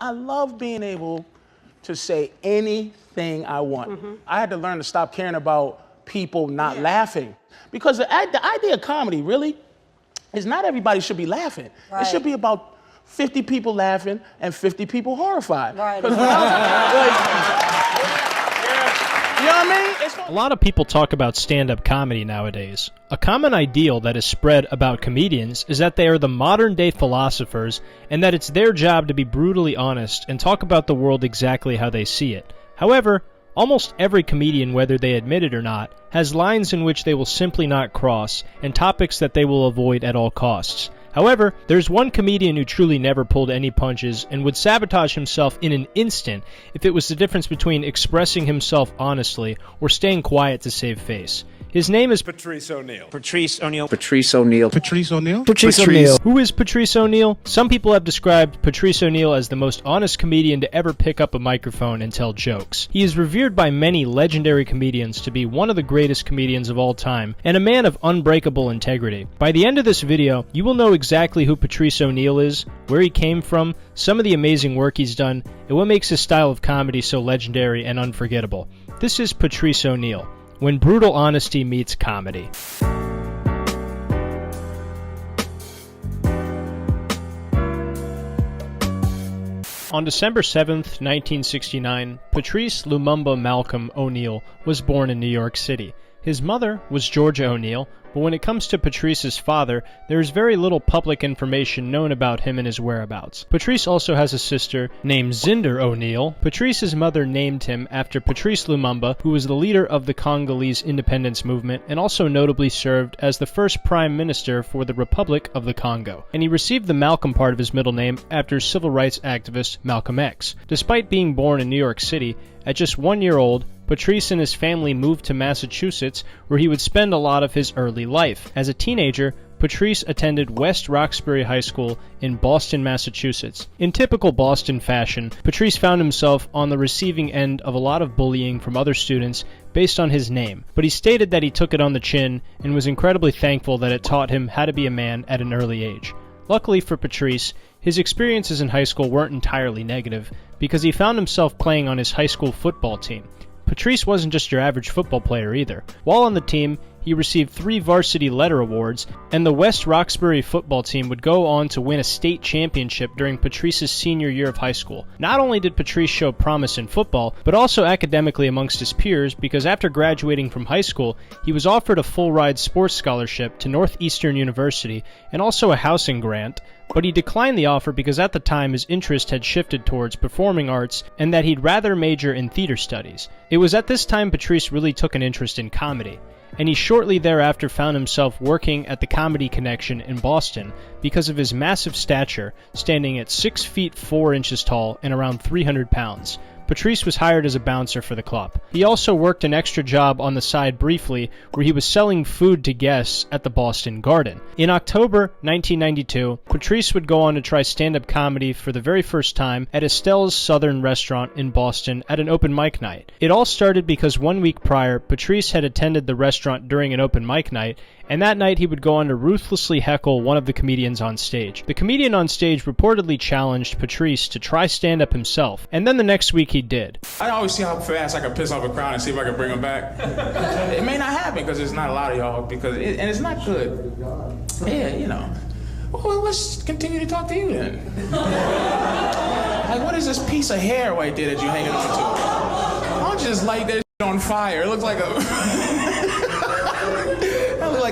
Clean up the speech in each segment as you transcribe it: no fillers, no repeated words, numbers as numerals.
I love being able to say anything I want. I had to learn to stop caring about people not laughing. Because the idea of comedy, really, is not everybody should be laughing. Right. It should be about 50 people laughing and 50 people horrified. Right. You know what I mean? A lot of people talk about stand-up comedy nowadays. A common ideal that is spread about comedians is that they are the modern-day philosophers and that it's their job to be brutally honest and talk about the world exactly how they see it. However, almost every comedian, whether they admit it or not, has lines in which they will simply not cross and topics that they will avoid at all costs. However, there's one comedian who truly never pulled any punches and would sabotage himself in an instant if it was the difference between expressing himself honestly or staying quiet to save face. His name is Patrice O'Neal. Patrice O'Neal. Patrice O'Neal. Patrice O'Neal? Patrice O'Neal. Who is Patrice O'Neal? Some people have described Patrice O'Neal as the most honest comedian to ever pick up a microphone and tell jokes. He is revered by many legendary comedians to be one of the greatest comedians of all time and a man of unbreakable integrity. By the end of this video, you will know exactly who Patrice O'Neal is, where he came from, some of the amazing work he's done, and what makes his style of comedy so legendary and unforgettable. This is Patrice O'Neal, when brutal honesty meets comedy. On December 7th, 1969, Patrice Lumumba Malcolm O'Neal was born in New York City. His mother was George O'Neal, but when it comes to Patrice's father, there is very little public information known about him and his whereabouts. Patrice also has a sister named Zinder O'Neal. Patrice's mother named him after Patrice Lumumba, who was the leader of the Congolese independence movement and also notably served as the first prime minister for the Republic of the Congo. And he received the Malcolm part of his middle name after civil rights activist Malcolm X. Despite being born in New York City, at just 1 year old, Patrice and his family moved to Massachusetts, where he would spend a lot of his early life. As a teenager, Patrice attended West Roxbury High School in Boston, Massachusetts. In typical Boston fashion, Patrice found himself on the receiving end of a lot of bullying from other students based on his name, but he stated that he took it on the chin and was incredibly thankful that it taught him how to be a man at an early age. Luckily for Patrice, his experiences in high school weren't entirely negative, because he found himself playing on his high school football team. Patrice wasn't just your average football player either. While on the team, he received 3 varsity letter awards, and the West Roxbury football team would go on to win a state championship during Patrice's senior year of high school. Not only did Patrice show promise in football, but also academically amongst his peers, because after graduating from high school, he was offered a full-ride sports scholarship to Northeastern University and also a housing grant, but he declined the offer because at the time his interest had shifted towards performing arts and that he'd rather major in theater studies. It was at this time Patrice really took an interest in comedy, and he shortly thereafter found himself working at the Comedy Connection in Boston because of his massive stature, standing at 6 feet 4 inches tall and around 300 pounds. Patrice was hired as a bouncer for the club. He also worked an extra job on the side briefly where he was selling food to guests at the Boston Garden. In October 1992, Patrice would go on to try stand-up comedy for the very first time at Estelle's Southern Restaurant in Boston at an open mic night. It all started because 1 week prior, Patrice had attended the restaurant during an open mic night, and that night he would go on to ruthlessly heckle one of the comedians on stage. The comedian on stage reportedly challenged Patrice to try stand-up himself, and then the next week he did. I always see how fast I can piss off a crowd and see if I can bring them back. It may not happen because there's not a lot of y'all, and it's not good. Yeah, you know. Well, let's continue to talk to you then. Like, what is this piece of hair right there that you're hanging on to? I don't just light that on fire. It looks like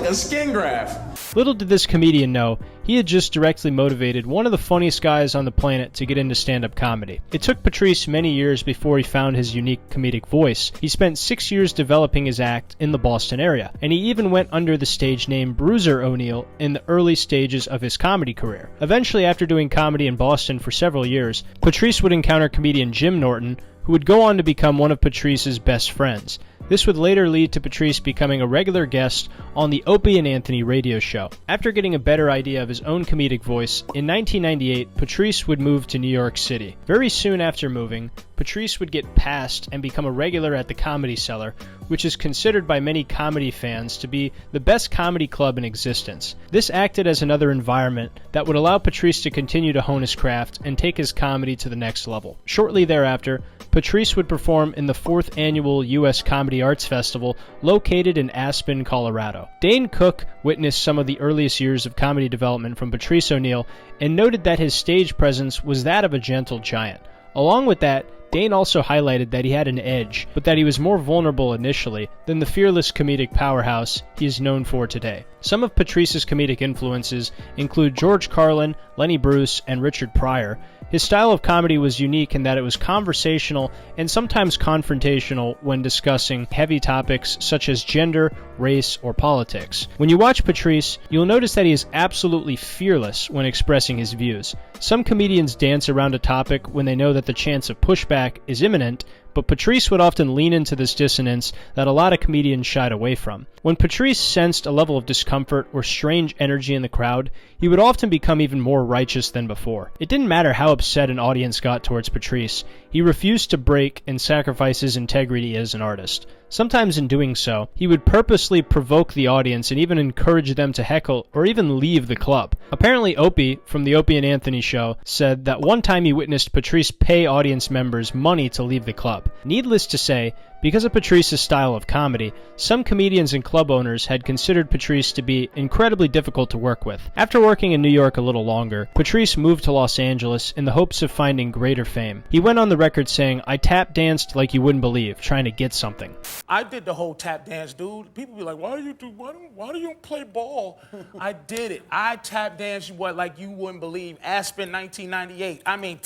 a skin graft. Little did this comedian know, he had just directly motivated one of the funniest guys on the planet to get into stand-up comedy. It took Patrice many years before he found his unique comedic voice. He spent 6 years developing his act in the Boston area, and he even went under the stage name Bruiser O'Neal in the early stages of his comedy career. Eventually, after doing comedy in Boston for several years, Patrice would encounter comedian Jim Norton, who would go on to become one of Patrice's best friends. This would later lead to Patrice becoming a regular guest on the Opie and Anthony radio show. After getting a better idea of his own comedic voice, in 1998, Patrice would move to New York City. Very soon after moving, Patrice would get passed and become a regular at the Comedy Cellar, which is considered by many comedy fans to be the best comedy club in existence. This acted as another environment that would allow Patrice to continue to hone his craft and take his comedy to the next level. Shortly thereafter, Patrice would perform in the 4th annual U.S. Comedy Arts Festival located in Aspen, Colorado. Dane Cook witnessed some of the earliest years of comedy development from Patrice O'Neal and noted that his stage presence was that of a gentle giant. Along with that, Dane also highlighted that he had an edge, but that he was more vulnerable initially than the fearless comedic powerhouse he is known for today. Some of Patrice's comedic influences include George Carlin, Lenny Bruce, and Richard Pryor. His style of comedy was unique in that it was conversational and sometimes confrontational when discussing heavy topics such as gender, race, or politics. When you watch Patrice, you'll notice that he is absolutely fearless when expressing his views. Some comedians dance around a topic when they know that the chance of pushback is imminent, but Patrice would often lean into this dissonance that a lot of comedians shied away from. When Patrice sensed a level of discomfort or strange energy in the crowd, he would often become even more righteous than before. It didn't matter how upset an audience got towards Patrice, he refused to break and sacrifice his integrity as an artist. Sometimes in doing so, he would purposely provoke the audience and even encourage them to heckle or even leave the club. Apparently Opie, from the Opie and Anthony show, said that one time he witnessed Patrice pay audience members money to leave the club. Needless to say, because of Patrice's style of comedy, some comedians and club owners had considered Patrice to be incredibly difficult to work with. After working in New York a little longer, Patrice moved to Los Angeles in the hopes of finding greater fame. He went on the record saying, "I tap danced like you wouldn't believe, trying to get something." I did the whole tap dance, dude. People be like, why do you play ball? I did it. I tap danced like you wouldn't believe. Aspen, 1998. I mean,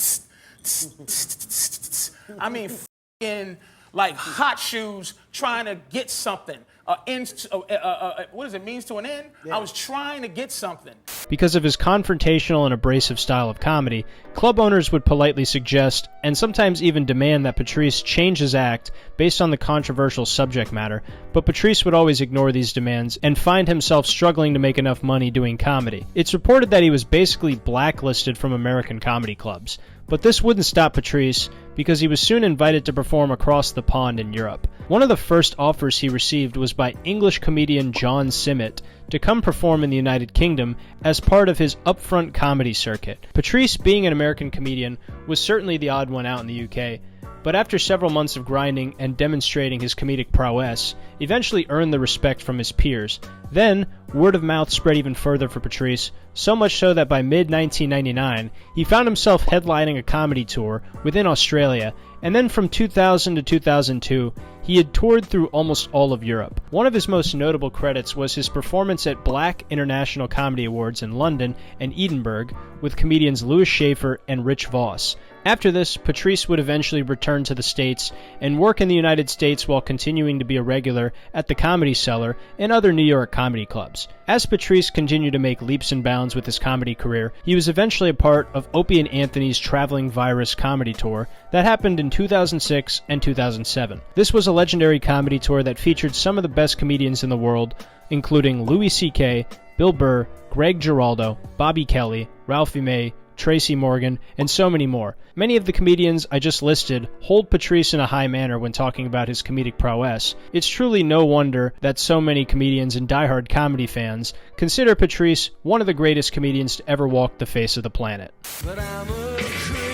f***ing like hot shoes trying to get something. What is it, means to an end? Yeah. I was trying to get something. Because of his confrontational and abrasive style of comedy, club owners would politely suggest, and sometimes even demand, that Patrice change his act based on the controversial subject matter, but Patrice would always ignore these demands and find himself struggling to make enough money doing comedy. It's reported that he was basically blacklisted from American comedy clubs. But this wouldn't stop Patrice, because he was soon invited to perform across the pond in Europe. One of the first offers he received was by English comedian John Simmet to come perform in the United Kingdom as part of his upfront comedy circuit. Patrice, being an American comedian, was certainly the odd one out in the UK, but after several months of grinding and demonstrating his comedic prowess, eventually earned the respect from his peers. Then, word of mouth spread even further for Patrice, so much so that by mid-1999, he found himself headlining a comedy tour within Australia, and then from 2000 to 2002, he had toured through almost all of Europe. One of his most notable credits was his performance at Black International Comedy Awards in London and Edinburgh with comedians Louis Schaefer and Rich Voss. After this, Patrice would eventually return to the States and work in the United States while continuing to be a regular at the Comedy Cellar and other New York comedy clubs. As Patrice continued to make leaps and bounds with his comedy career, he was eventually a part of Opie and Anthony's Traveling Virus comedy tour that happened in 2006 and 2007. This was a legendary comedy tour that featured some of the best comedians in the world, including Louis C.K., Bill Burr, Greg Giraldo, Bobby Kelly, Ralphie May, Tracy Morgan, and so many more. Many of the comedians I just listed hold Patrice in a high manner when talking about his comedic prowess. It's truly no wonder that so many comedians and diehard comedy fans consider Patrice one of the greatest comedians to ever walk the face of the planet. But I'm a creep.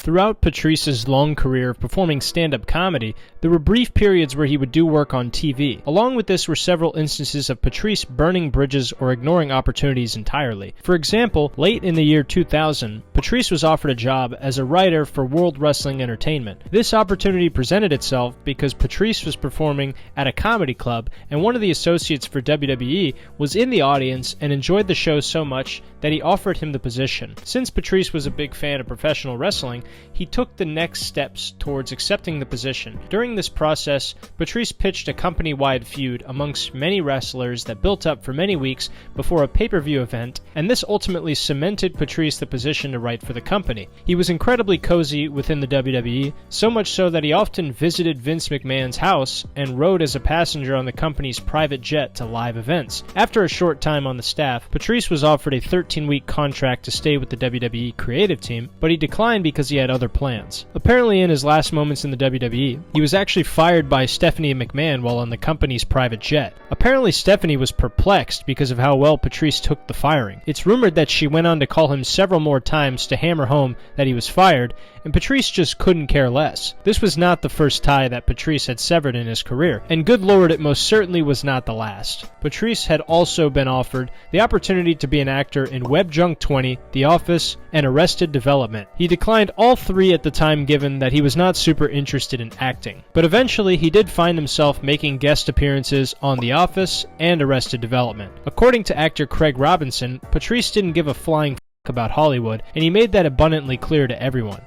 Throughout Patrice's long career of performing stand-up comedy, there were brief periods where he would do work on TV. Along with this were several instances of Patrice burning bridges or ignoring opportunities entirely. For example, late in the year 2000, Patrice was offered a job as a writer for World Wrestling Entertainment. This opportunity presented itself because Patrice was performing at a comedy club, and one of the associates for WWE was in the audience and enjoyed the show so much that he offered him the position. Since Patrice was a big fan of professional wrestling, he took the next steps towards accepting the position. During this process, Patrice pitched a company-wide feud amongst many wrestlers that built up for many weeks before a pay-per-view event, and this ultimately cemented Patrice the position to write for the company. He was incredibly cozy within the WWE, so much so that he often visited Vince McMahon's house and rode as a passenger on the company's private jet to live events. After a short time on the staff, Patrice was offered a 13-week contract to stay with the WWE creative team, but he declined because he had other plans. Apparently in his last moments in the WWE, he was actually fired by Stephanie McMahon while on the company's private jet. Apparently Stephanie was perplexed because of how well Patrice took the firing. It's rumored that she went on to call him several more times to hammer home that he was fired, and Patrice just couldn't care less. This was not the first tie that Patrice had severed in his career, and good lord, it most certainly was not the last. Patrice had also been offered the opportunity to be an actor in Web Junk 20, The Office, and Arrested Development. He declined all three at the time, given that he was not super interested in acting. But eventually he did find himself making guest appearances on The Office and Arrested Development. According to actor Craig Robinson, Patrice didn't give a flying f*** about Hollywood, and he made that abundantly clear to everyone.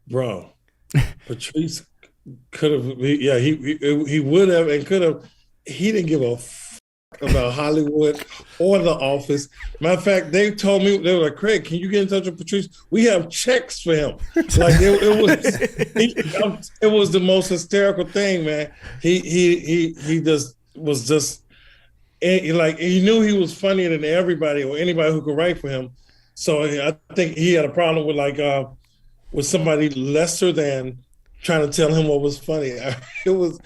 Bro, Patrice could have, yeah, he would have and could have. He didn't give a f*** about Hollywood or The Office. Matter of fact, they told me, they were like, Craig, can you get in touch with Patrice? We have checks for him. Like it was the most hysterical thing, man. He just was just like, he knew he was funnier than everybody or anybody who could write for him. So I think he had a problem with with somebody lesser than trying to tell him what was funny. He was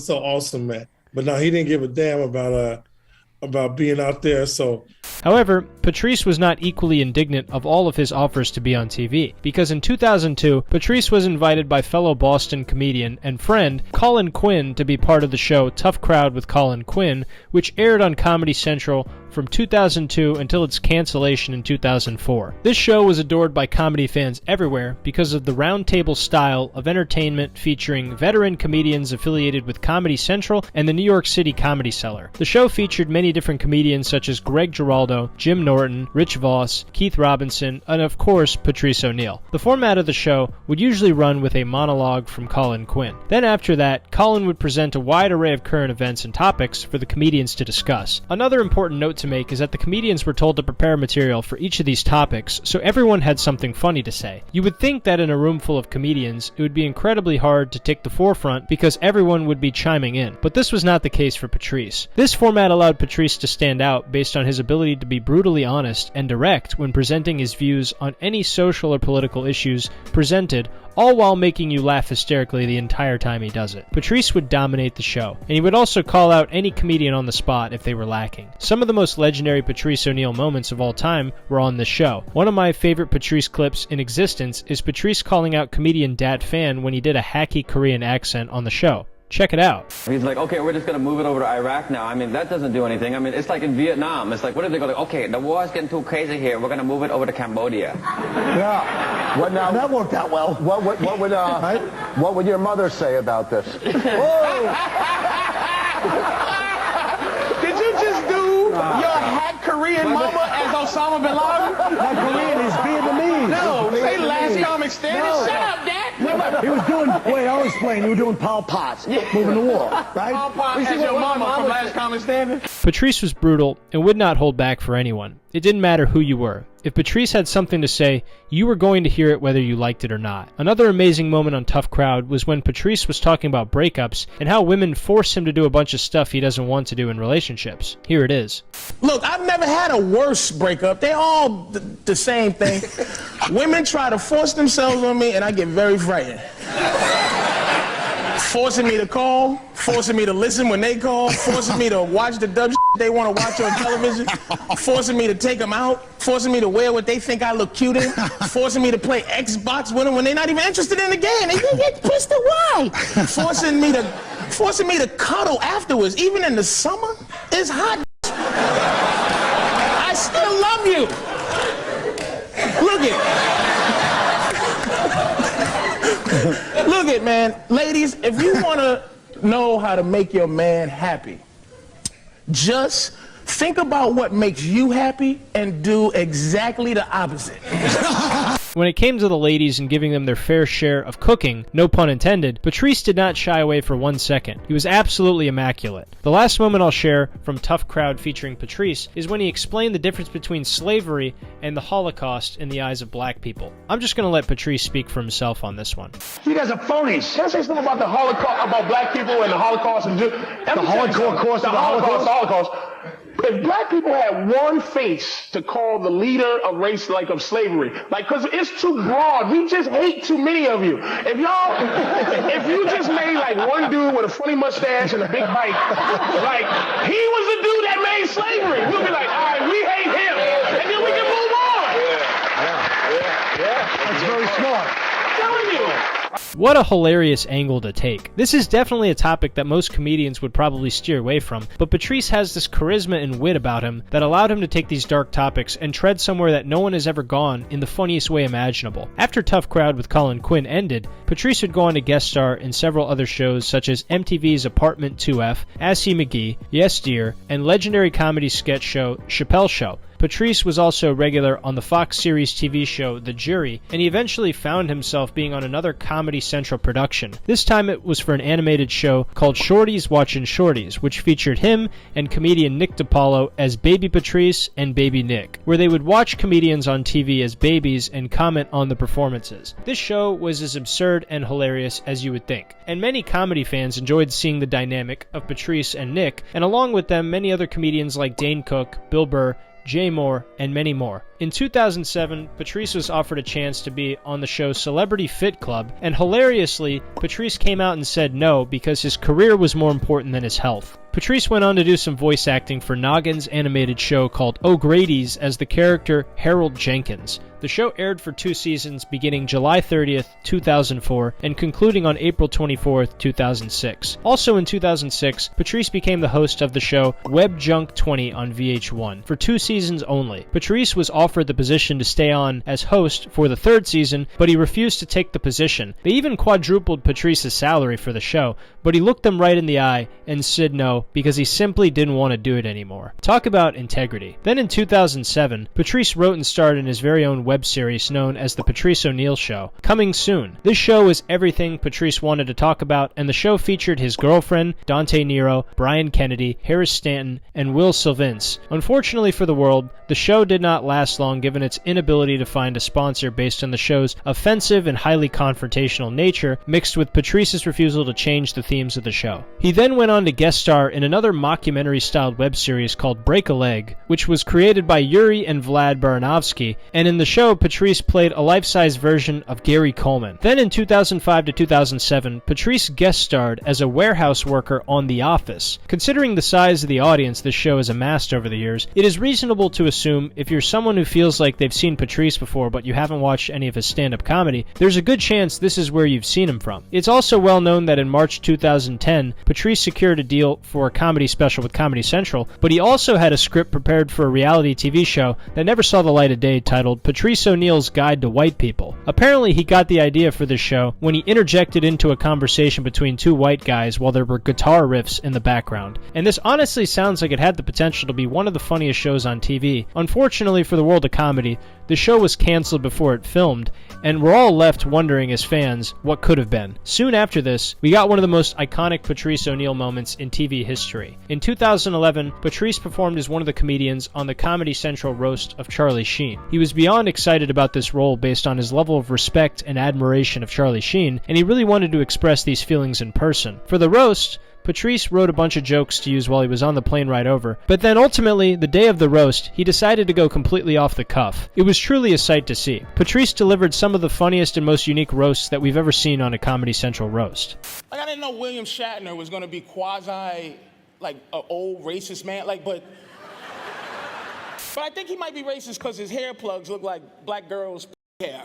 so awesome, man. But no, he didn't give a damn about being out there. So, however, Patrice was not equally indignant of all of his offers to be on TV, because in 2002, Patrice was invited by fellow Boston comedian and friend Colin Quinn to be part of the show Tough Crowd with Colin Quinn, which aired on Comedy Central from 2002 until its cancellation in 2004. This show was adored by comedy fans everywhere because of the roundtable style of entertainment featuring veteran comedians affiliated with Comedy Central and the New York City Comedy Cellar. The show featured many different comedians such as Greg Giraldo, Jim Norton, Rich Voss, Keith Robinson, and of course Patrice O'Neal. The format of the show would usually run with a monologue from Colin Quinn. Then after that, Colin would present a wide array of current events and topics for the comedians to discuss. Another important note to make is that the comedians were told to prepare material for each of these topics, so everyone had something funny to say. You would think that in a room full of comedians, it would be incredibly hard to take the forefront because everyone would be chiming in, but this was not the case for Patrice. This format allowed Patrice to stand out based on his ability to be brutally honest and direct when presenting his views on any social or political issues presented, all while making you laugh hysterically the entire time he does it. Patrice would dominate the show, and he would also call out any comedian on the spot if they were lacking. Some of the most legendary Patrice O'Neal moments of all time were on this show. One of my favorite Patrice clips in existence is Patrice calling out comedian Dat Phan when he did a hacky Korean accent on the show. Check it out. He's like, okay, we're just going to move it over to Iraq now. I mean, that doesn't do anything. I mean, it's like in Vietnam. It's like, what if they go, like, okay, the war is getting too crazy here. We're going to move it over to Cambodia. Yeah. What now? That worked out well. What would your mother say about this? Whoa! Did you just do your hack Korean mama as Osama bin Laden? Not Korean, he's Vietnamese. No, say last comic standing. No. Shut up, Dad. He was doing, wait, I'll explain. You were doing Pol Pot's, moving the wall, right? Pol Pot as your mama from last comic standing. Patrice was brutal and would not hold back for anyone. It didn't matter who you were. If Patrice had something to say, you were going to hear it whether you liked it or not. Another amazing moment on Tough Crowd was when Patrice was talking about breakups and how women force him to do a bunch of stuff he doesn't want to do in relationships. Here it is. Look, I've never had a worse breakup. They're all the same thing. Women try to force themselves on me and I get very frightened. Forcing me to call, forcing me to listen when they call, forcing me to watch the dumb shit they want to watch on television, forcing me to take them out, forcing me to wear what they think I look cute in, forcing me to play Xbox with them when they're not even interested in the game. They get pissed at why. Forcing me to cuddle afterwards, even in the summer. It's hot. I still love you. Look it. Look it, man. Ladies, if you want to know how to make your man happy, just think about what makes you happy and do exactly the opposite. When it came to the ladies and giving them their fair share of cooking, no pun intended, Patrice did not shy away for 1 second. He was absolutely immaculate. The last moment I'll share from Tough Crowd featuring Patrice is when he explained the difference between slavery and the Holocaust in the eyes of black people. I'm just going to let Patrice speak for himself on this one. You guys are phonies. Can I say something about the Holocaust, about black people and the Holocaust? And the Holocaust. If black people had one face to call the leader of race, like of slavery, like, cause it's too broad. We just hate too many of you. If you just made like one dude with a funny mustache and a big bike, like, he was the dude that made slavery. We'll be like, all right, we hate him. And then we can move on. Yeah. That's very smart. I'm telling you. What a hilarious angle to take. This is definitely a topic that most comedians would probably steer away from, but Patrice has this charisma and wit about him that allowed him to take these dark topics and tread somewhere that no one has ever gone in the funniest way imaginable. After Tough Crowd with Colin Quinn ended, Patrice would go on to guest star in several other shows such as MTV's Apartment 2F, Assy McGee, Yes Dear, and legendary comedy sketch show Chappelle Show. Patrice was also a regular on the Fox series TV show The Jury, and he eventually found himself being on another Comedy Central production. This time it was for an animated show called Shorties Watchin' Shorties, which featured him and comedian Nick DiPaolo as Baby Patrice and Baby Nick, where they would watch comedians on TV as babies and comment on the performances. This show was as absurd and hilarious as you would think, and many comedy fans enjoyed seeing the dynamic of Patrice and Nick, and along with them many other comedians like Dane Cook, Bill Burr, Jay Moore, and many more. In 2007, Patrice was offered a chance to be on the show Celebrity Fit Club, and hilariously, Patrice came out and said no because his career was more important than his health. Patrice went on to do some voice acting for Noggin's animated show called O'Grady's as the character Harold Jenkins. The show aired for 2 seasons beginning July 30th, 2004 and concluding on April 24th, 2006. Also in 2006, Patrice became the host of the show Web Junk 20 on VH1 for 2 seasons only. Patrice was offered the position to stay on as host for the 3rd season, but he refused to take the position. They even quadrupled Patrice's salary for the show, but he looked them right in the eye and said no because he simply didn't want to do it anymore. Talk about integrity. Then in 2007, Patrice wrote and starred in his very own web series known as The Patrice O'Neal Show, coming soon. This show was everything Patrice wanted to talk about, and the show featured his girlfriend, Dante Nero, Brian Kennedy, Harris Stanton, and Will Sylvince. Unfortunately for the world, the show did not last long given its inability to find a sponsor based on the show's offensive and highly confrontational nature, mixed with Patrice's refusal to change the themes of the show. He then went on to guest star in another mockumentary-styled web series called Break a Leg, which was created by Yuri and Vlad Baranovsky, and in the show, Patrice played a life-size version of Gary Coleman. Then in 2005 to 2007, Patrice guest starred as a warehouse worker on The Office. Considering the size of the audience this show has amassed over the years, it is reasonable to assume if you're someone who feels like they've seen Patrice before but you haven't watched any of his stand-up comedy, there's a good chance this is where you've seen him from. It's also well known that in March 2010, Patrice secured a deal for a comedy special with Comedy Central, but he also had a script prepared for a reality TV show that never saw the light of day titled Patrice O'Neal's Guide to White People. Apparently he got the idea for this show when he interjected into a conversation between 2 white guys while there were guitar riffs in the background. And this honestly sounds like it had the potential to be one of the funniest shows on TV. Unfortunately for the world of comedy, the show was canceled before it filmed, and we're all left wondering as fans what could have been. Soon after this, we got one of the most iconic Patrice O'Neal moments in TV history. In 2011, Patrice performed as one of the comedians on the Comedy Central roast of Charlie Sheen. He was beyond excited about this role based on his level of respect and admiration of Charlie Sheen, and he really wanted to express these feelings in person. For the roast, Patrice wrote a bunch of jokes to use while he was on the plane ride over, but then ultimately, the day of the roast, he decided to go completely off the cuff. It was truly a sight to see. Patrice delivered some of the funniest and most unique roasts that we've ever seen on a Comedy Central roast. Like, I didn't know William Shatner was gonna be quasi, like, an old racist man, like, but I think he might be racist because his hair plugs look like black girls' hair.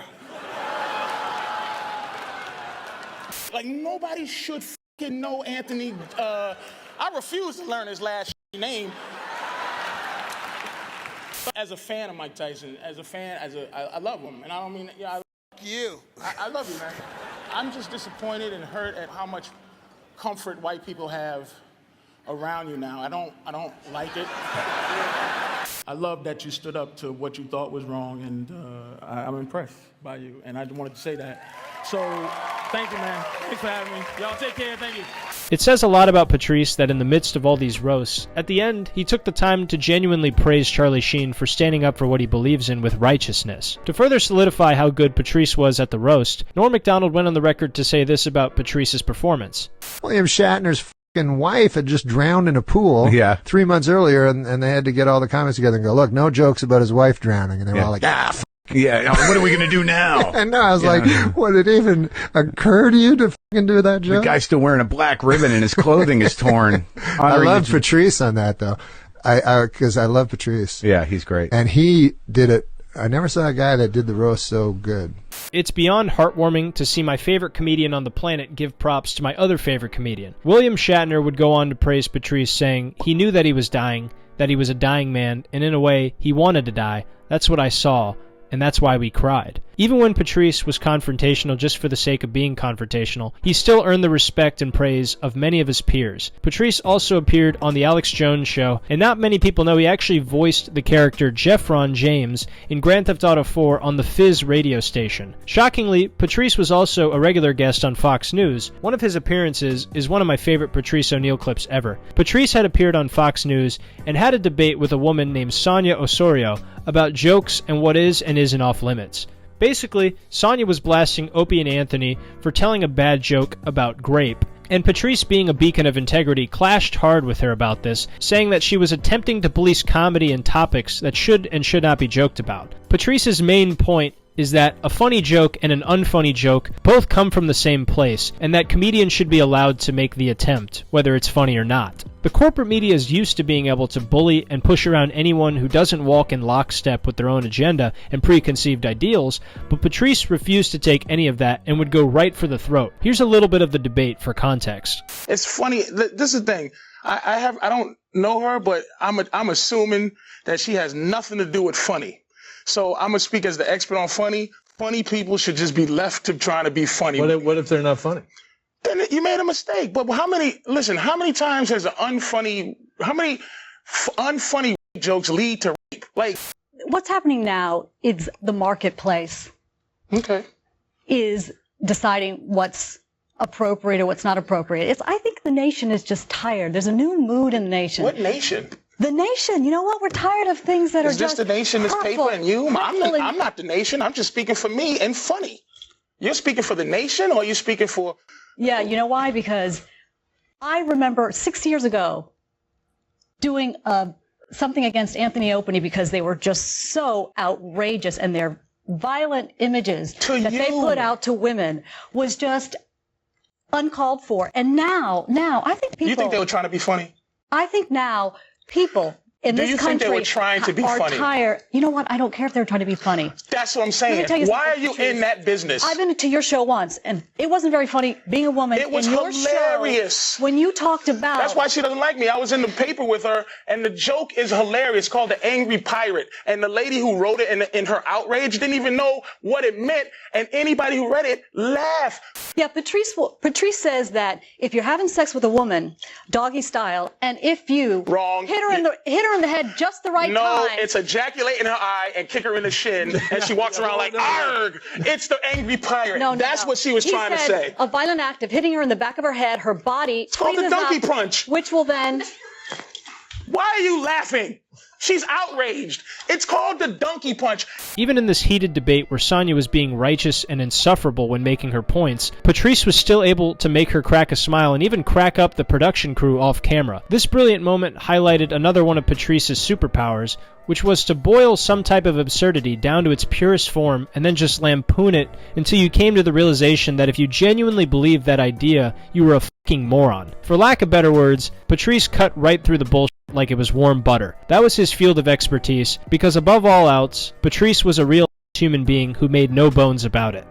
Like, nobody should fucking know Anthony, I refuse to learn his last name. As a fan of Mike Tyson, I love him, and I don't mean, I love you, man. I'm just disappointed and hurt at how much comfort white people have around you now. I don't like it. I love that you stood up to what you thought was wrong, and I'm impressed by you, and I wanted to say that. So, thank you, man. Thanks for having me. Y'all take care. Thank you. It says a lot about Patrice that in the midst of all these roasts, at the end, he took the time to genuinely praise Charlie Sheen for standing up for what he believes in with righteousness. To further solidify how good Patrice was at the roast, Norm Macdonald went on the record to say this about Patrice's performance. William Shatner's wife had just drowned in a pool 3 months earlier, and they had to get all the comments together and go, look, no jokes about his wife drowning. And they were all like, what are we going to do now? And no, I was like, would it even occur to you to do that joke? The guy's still wearing a black ribbon and his clothing is torn. I love Patrice on that, though. Because I love Patrice. Yeah, he's great. And he did it. I never saw a guy that did the roast so good. It's beyond heartwarming to see my favorite comedian on the planet give props to my other favorite comedian. William Shatner would go on to praise Patrice, saying he knew that he was dying, that he was a dying man, and in a way, he wanted to die. That's what I saw, and that's why we cried. Even when Patrice was confrontational just for the sake of being confrontational, he still earned the respect and praise of many of his peers. Patrice also appeared on The Alex Jones Show, and not many people know he actually voiced the character Jeffron James in Grand Theft Auto 4 on the Fizz radio station. Shockingly, Patrice was also a regular guest on Fox News. One of his appearances is one of my favorite Patrice O'Neal clips ever. Patrice had appeared on Fox News and had a debate with a woman named Sonia Osorio about jokes and what is and isn't off limits. Basically, Sonia was blasting Opie and Anthony for telling a bad joke about grape, and Patrice, being a beacon of integrity, clashed hard with her about this, saying that she was attempting to police comedy and topics that should and should not be joked about. Patrice's main point is that a funny joke and an unfunny joke both come from the same place, and that comedians should be allowed to make the attempt, whether it's funny or not. The corporate media is used to being able to bully and push around anyone who doesn't walk in lockstep with their own agenda and preconceived ideals, but Patrice refused to take any of that and would go right for the throat. Here's a little bit of the debate for context. It's funny. This is the thing. I don't know her, but I'm assuming that she has nothing to do with funny. So I'm going to speak as the expert on funny. Funny people should just be left to trying to be funny. What if they're not funny? Then you made a mistake. But how many times has unfunny jokes lead to rape? Like, what's happening now is the marketplace is deciding what's appropriate or what's not appropriate. I think the nation is just tired. There's a new mood in the nation. What nation? The nation. You know what? We're tired of things that is just the nation, this paper, and you? I'm not the nation. I'm just speaking for me and funny. You're speaking for the nation, or you're speaking for... Yeah, you know why? Because I remember 6 years ago doing something against Anthony Opie because they were just so outrageous, and their violent images that they put out to women was just uncalled for. And now, I think people... You think they were trying to be funny? I think now people in this country think they were trying to be funny? Tired. You know what? I don't care if they're trying to be funny. That's what I'm saying. Why are you in that business? I've been to your show once, and it wasn't very funny being a woman. It was in your hilarious. Show, when you talked about... That's why she doesn't like me. I was in the paper with her, and the joke is hilarious. It's called The Angry Pirate. And the lady who wrote it in her outrage didn't even know what it meant, and anybody who read it laughed. Yeah, Patrice says that if you're having sex with a woman, doggy style, and if you hit her in the head just the right time. No, it's ejaculate in her eye and kick her in the shin, and she walks around like, arg! It's the angry pirate. That's what she was trying to say. A violent act of hitting her in the back of her head, her body. It's called the donkey punch. Which will then... Why are you laughing? She's outraged. It's called the donkey punch. Even in this heated debate where Sonia was being righteous and insufferable when making her points, Patrice was still able to make her crack a smile and even crack up the production crew off camera. This brilliant moment highlighted another one of Patrice's superpowers, which was to boil some type of absurdity down to its purest form and then just lampoon it until you came to the realization that if you genuinely believed that idea, you were a fucking moron. For lack of better words, Patrice cut right through the bullshit like it was warm butter. That was his field of expertise, because above all else, Patrice was a real human being who made no bones about it.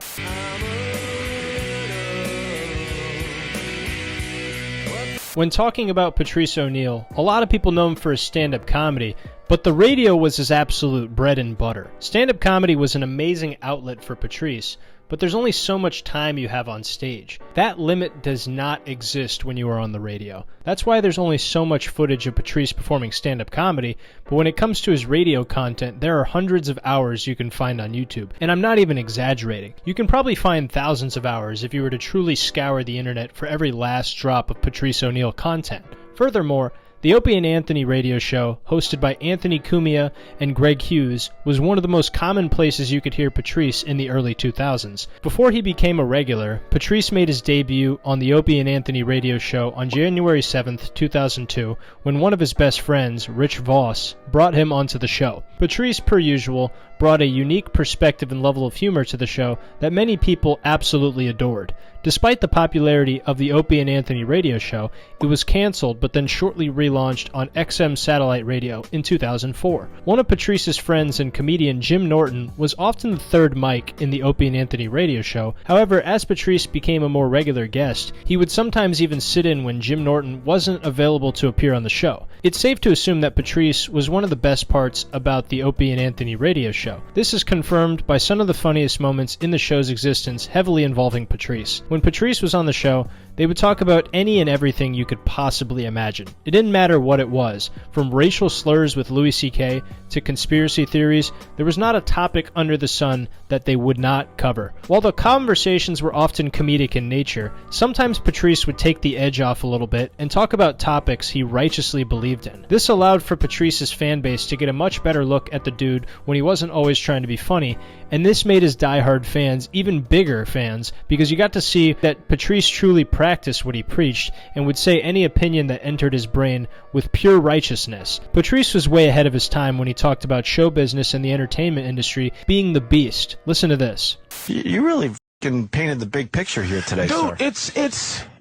When talking about Patrice O'Neal, a lot of people know him for his stand-up comedy, but the radio was his absolute bread and butter. Stand-up comedy was an amazing outlet for Patrice, but there's only so much time you have on stage. That limit does not exist when you are on the radio. That's why there's only so much footage of Patrice performing stand-up comedy, but when it comes to his radio content, there are hundreds of hours you can find on YouTube. And I'm not even exaggerating. You can probably find thousands of hours if you were to truly scour the internet for every last drop of Patrice O'Neal content. Furthermore, the Opie and Anthony radio show, hosted by Anthony Cumia and Greg Hughes, was one of the most common places you could hear Patrice in the early 2000s. Before he became a regular, Patrice made his debut on the Opie and Anthony radio show on January 7th, 2002, when one of his best friends, Rich Voss, brought him onto the show. Patrice, per usual, brought a unique perspective and level of humor to the show that many people absolutely adored. Despite the popularity of the Opie and Anthony radio show, it was canceled but then shortly relaunched on XM satellite radio in 2004. One of Patrice's friends and comedian Jim Norton was often the third mic in the Opie and Anthony radio show. However, as Patrice became a more regular guest, he would sometimes even sit in when Jim Norton wasn't available to appear on the show. It's safe to assume that Patrice was one of the best parts about the Opie and Anthony radio show. This is confirmed by some of the funniest moments in the show's existence heavily involving Patrice. When Patrice was on the show, they would talk about any and everything you could possibly imagine. It didn't matter what it was, from racial slurs with Louis C.K. to conspiracy theories. There was not a topic under the sun that they would not cover. While the conversations were often comedic in nature, sometimes Patrice would take the edge off a little bit and talk about topics he righteously believed in. This allowed for Patrice's fan base to get a much better look at the dude when he wasn't always trying to be funny, and this made his diehard fans even bigger fans because you got to see that Patrice truly practiced what he preached and would say any opinion that entered his brain with pure righteousness. Patrice was way ahead of his time when he talked about show business and the entertainment industry being the beast. Listen to this. You really f***ing painted the big picture here today, sir.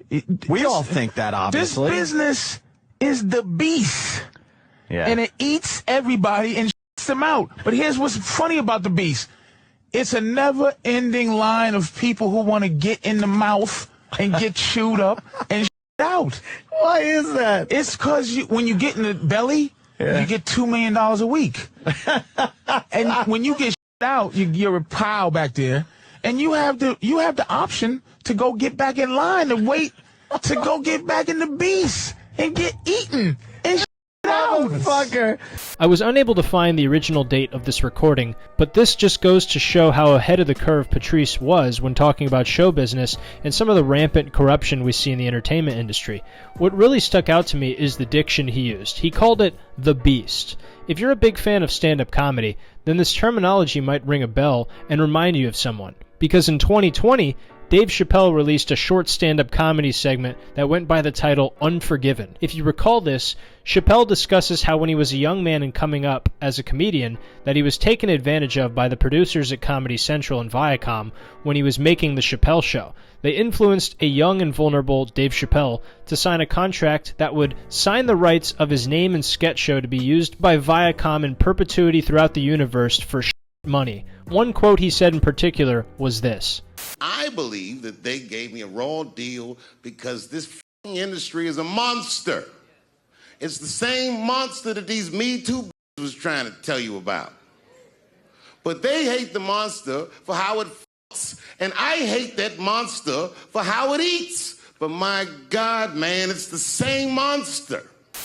Dude, we all think that, obviously. This business is the beast. Yeah. And it eats everybody and shits them out. But here's what's funny about the beast. It's a never-ending line of people who want to get in the mouth and get chewed up and shit out. Why is that? It's because when you get in the belly, you get $2 million a week. And when you get shit out, you're a pile back there, and you have the option to go get back in line and wait to go get back in the beast and get eaten and shit out. Fucker. I was unable to find the original date of this recording, but this just goes to show how ahead of the curve Patrice was when talking about show business and some of the rampant corruption we see in the entertainment industry. What really stuck out to me is the diction he used. He called it the beast. If you're a big fan of stand-up comedy, then this terminology might ring a bell and remind you of someone. Because in 2020, Dave Chappelle released a short stand-up comedy segment that went by the title Unforgiven. If you recall this, Chappelle discusses how when he was a young man and coming up as a comedian, that he was taken advantage of by the producers at Comedy Central and Viacom when he was making The Chappelle Show. They influenced a young and vulnerable Dave Chappelle to sign a contract that would sign the rights of his name and sketch show to be used by Viacom in perpetuity throughout the universe for money. One quote he said in particular was this. I believe that they gave me a raw deal because this industry is a monster. It's the same monster that these Me Too was trying to tell you about. But they hate the monster for how it fucks, and I hate that monster for how it eats. But my God, man, it's the same monster.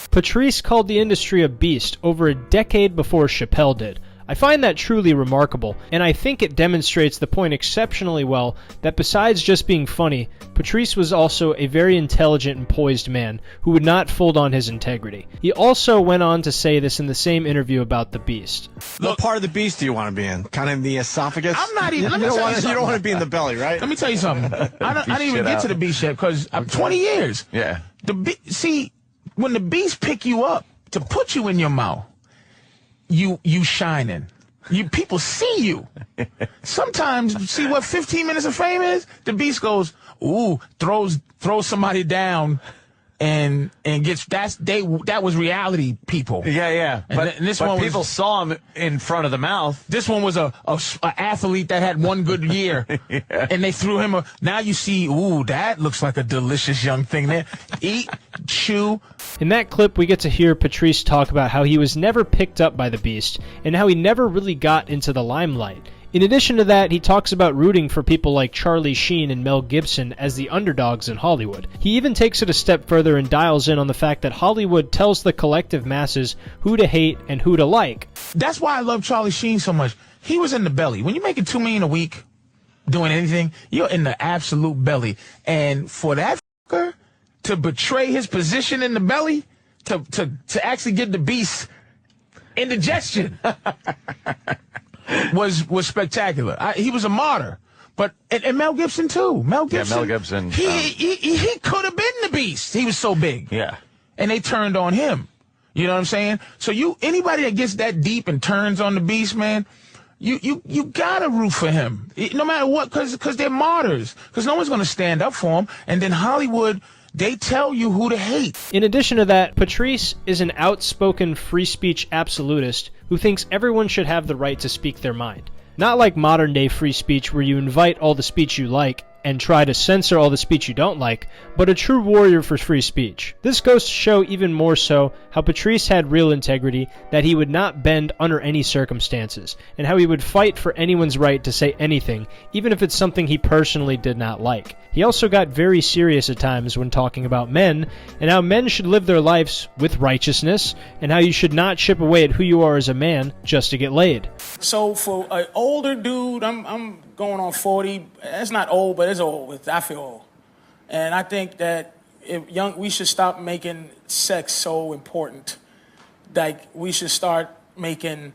Patrice called the industry a beast over a decade before Chappelle did. I find that truly remarkable, and I think it demonstrates the point exceptionally well that besides just being funny, Patrice was also a very intelligent and poised man who would not fold on his integrity. He also went on to say this in the same interview about the beast. What part of the beast do you want to be in? Kind of in the esophagus? I'm not even. You don't want to be in the belly, right? Let me tell you something. I didn't even get to the beast yet because I'm 20 years. Yeah. See, when the beast pick you up to put you in your mouth, you shining. People see you. Sometimes, see what 15 minutes of fame is? The beast goes, ooh, throws somebody down and gets that was reality, people. Yeah. But people saw him in front of the mouth. This one was a athlete that had one good year. Yeah. And they threw him now you see, ooh, that looks like a delicious young thing there. Eat, chew. In that clip, we get to hear Patrice talk about how he was never picked up by the beast and how he never really got into the limelight. In addition to that, he talks about rooting for people like Charlie Sheen and Mel Gibson as the underdogs in Hollywood. He even takes it a step further and dials in on the fact that Hollywood tells the collective masses who to hate and who to like. That's why I love Charlie Sheen so much. He was in the belly. When you're making $2 million a week doing anything, you're in the absolute belly. And for that fucker to betray his position in the belly, to actually give the beast indigestion was spectacular. He was a martyr. But and Mel Gibson too. Mel Gibson. He could have been the beast. He was so big. Yeah. And they turned on him. You know what I'm saying? So anybody that gets that deep and turns on the beast, man, you gotta root for him, no matter what, because they're martyrs. Because no one's gonna stand up for him. And then Hollywood, they tell you who to hate. In addition to that, Patrice is an outspoken free speech absolutist who thinks everyone should have the right to speak their mind. Not like modern day free speech where you invite all the speech you like and try to censor all the speech you don't like, but a true warrior for free speech. This goes to show even more so how Patrice had real integrity, that he would not bend under any circumstances, and how he would fight for anyone's right to say anything, even if it's something he personally did not like. He also got very serious at times when talking about men, and how men should live their lives with righteousness, and how you should not chip away at who you are as a man just to get laid. So for an older dude, I'm going on 40. That's not old, but it's old. I feel old. And I think that we should stop making sex so important. Like, we should start making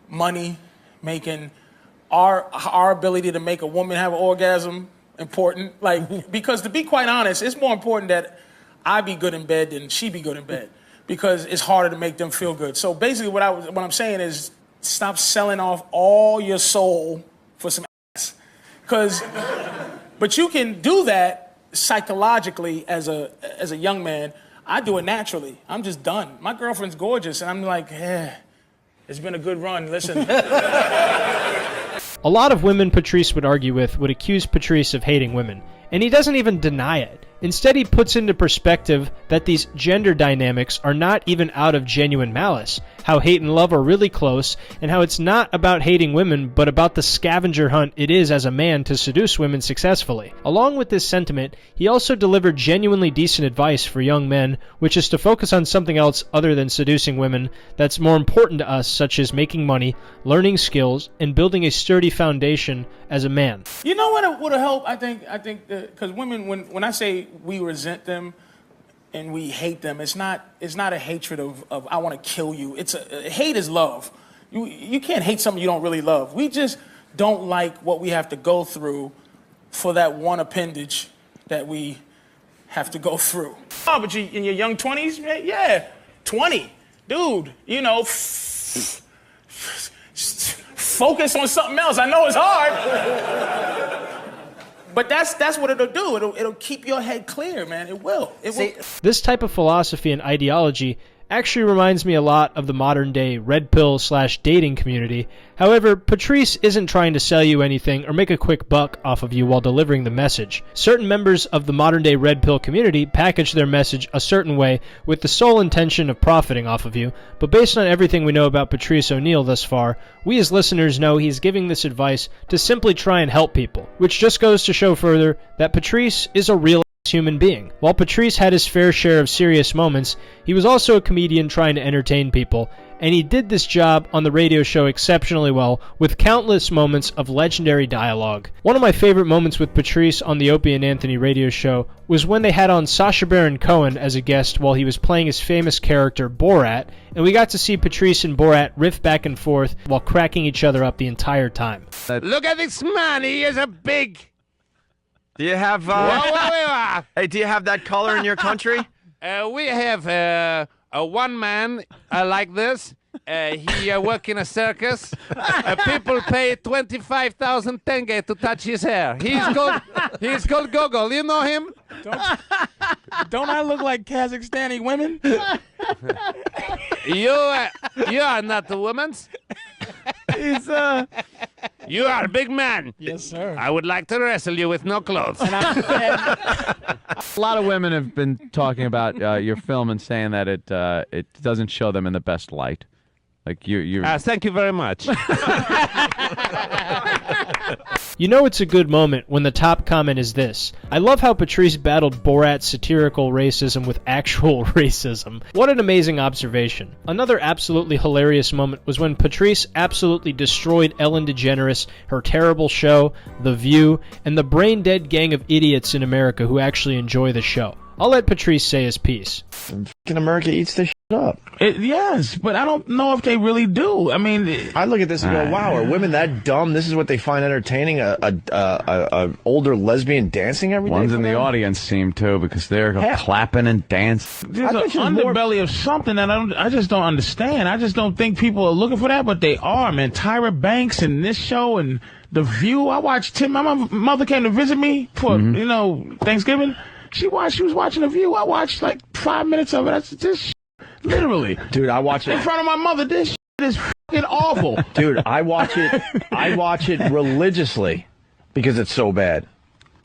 money, making our ability to make a woman have an orgasm important. Like, because to be quite honest, it's more important that I be good in bed than she be good in bed, because it's harder to make them feel good. So basically what I'm saying is stop selling off all your soul for some ass. But you can do that psychologically as a young man. I do it naturally. I'm just done. My girlfriend's gorgeous, and I'm like, it's been a good run. Listen. A lot of women Patrice would argue with would accuse Patrice of hating women, and he doesn't even deny it. Instead, he puts into perspective that these gender dynamics are not even out of genuine malice, how hate and love are really close, and how it's not about hating women, but about the scavenger hunt it is as a man to seduce women successfully. Along with this sentiment, he also delivered genuinely decent advice for young men, which is to focus on something else other than seducing women that's more important to us, such as making money, learning skills, and building a sturdy foundation as a man. You know what would have helped? I think because women, when I say we resent them and we hate them, it's not a hatred of I want to kill you. Hate is love. You can't hate something you don't really love. We just don't like what we have to go through for that one appendage that we have to go through. Oh, but you in your young 20s, yeah, 20, dude. You know, focus on something else. I know it's hard. But that's what it'll do. It'll keep your head clear, man. It will. This type of philosophy and ideology actually reminds me a lot of the modern day red pill / dating community. However, Patrice isn't trying to sell you anything or make a quick buck off of you while delivering the message. Certain members of the modern day red pill community package their message a certain way with the sole intention of profiting off of you, but based on everything we know about Patrice O'Neal thus far, we as listeners know he's giving this advice to simply try and help people, which just goes to show further that Patrice is a real human being. While Patrice had his fair share of serious moments, he was also a comedian trying to entertain people, and he did this job on the radio show exceptionally well, with countless moments of legendary dialogue. One of my favorite moments with Patrice on the Opie and Anthony radio show was when they had on Sacha Baron Cohen as a guest while he was playing his famous character Borat, and we got to see Patrice and Borat riff back and forth while cracking each other up the entire time. Look at this man, he is a big... Do you have hey, do you have that color in your country? We have a one man like this. He work in a circus. People pay 25,000 tenge to touch his hair. He's called Gogol. You know him? Don't I look like Kazakhstani women? You are not the woman's. You are a big man. Yes, sir. I would like to wrestle you with no clothes. A lot of women have been talking about your film and saying that it doesn't show them in the best light. Like you. Thank you very much. You know it's a good moment when the top comment is this. I love how Patrice battled Borat's satirical racism with actual racism. What an amazing observation. Another absolutely hilarious moment was when Patrice absolutely destroyed Ellen DeGeneres, her terrible show, The View, and the brain-dead gang of idiots in America who actually enjoy the show. I'll let Patrice say his piece. Fucking America eats this shit up. Yes, but I don't know if they really do. I mean, I look at this and go, wow, are women that dumb? This is what they find entertaining? A older lesbian dancing every day? Ones in the audience seem to, because they're clapping and dancing. There's an underbelly of something that I just don't understand. I just don't think people are looking for that, but they are, man. Tyra Banks and this show and The View. I watched Tim. My mother came to visit me for, Thanksgiving. She was watching The View. I watched like 5 minutes of it. That's this literally. Dude, I watch it in front of my mother. This is fucking awful. Dude, I watch it religiously because it's so bad.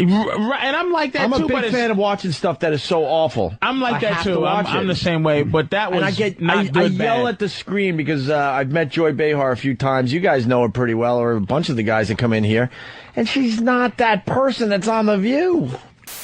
Right, and I'm like that too. I'm a big fan of watching stuff that is so awful. I'm like that too. I'm the same way, but that was I yell at the screen because I've met Joy Behar a few times. You guys know her pretty well, or a bunch of the guys that come in here, and she's not that person that's on The View.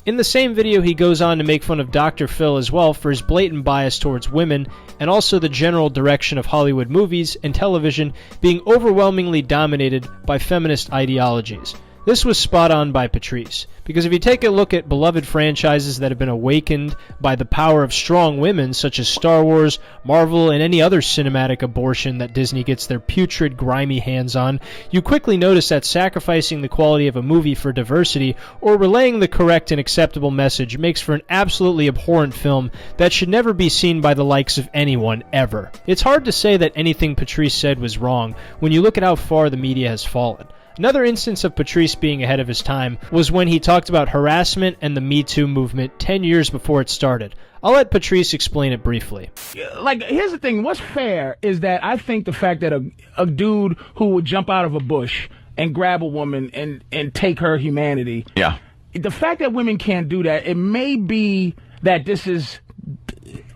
In the same video, he goes on to make fun of Dr. Phil as well for his blatant bias towards women, and also the general direction of Hollywood movies and television being overwhelmingly dominated by feminist ideologies. This was spot on by Patrice, because if you take a look at beloved franchises that have been awakened by the power of strong women such as Star Wars, Marvel, and any other cinematic abortion that Disney gets their putrid, grimy hands on, you quickly notice that sacrificing the quality of a movie for diversity or relaying the correct and acceptable message makes for an absolutely abhorrent film that should never be seen by the likes of anyone ever. It's hard to say that anything Patrice said was wrong when you look at how far the media has fallen. Another instance of Patrice being ahead of his time was when he talked about harassment and the Me Too movement 10 years before it started. I'll let Patrice explain it briefly. Like, here's the thing. What's fair is that I think the fact that a dude who would jump out of a bush and grab a woman and take her humanity. Yeah. The fact that women can't do that, it may be that this is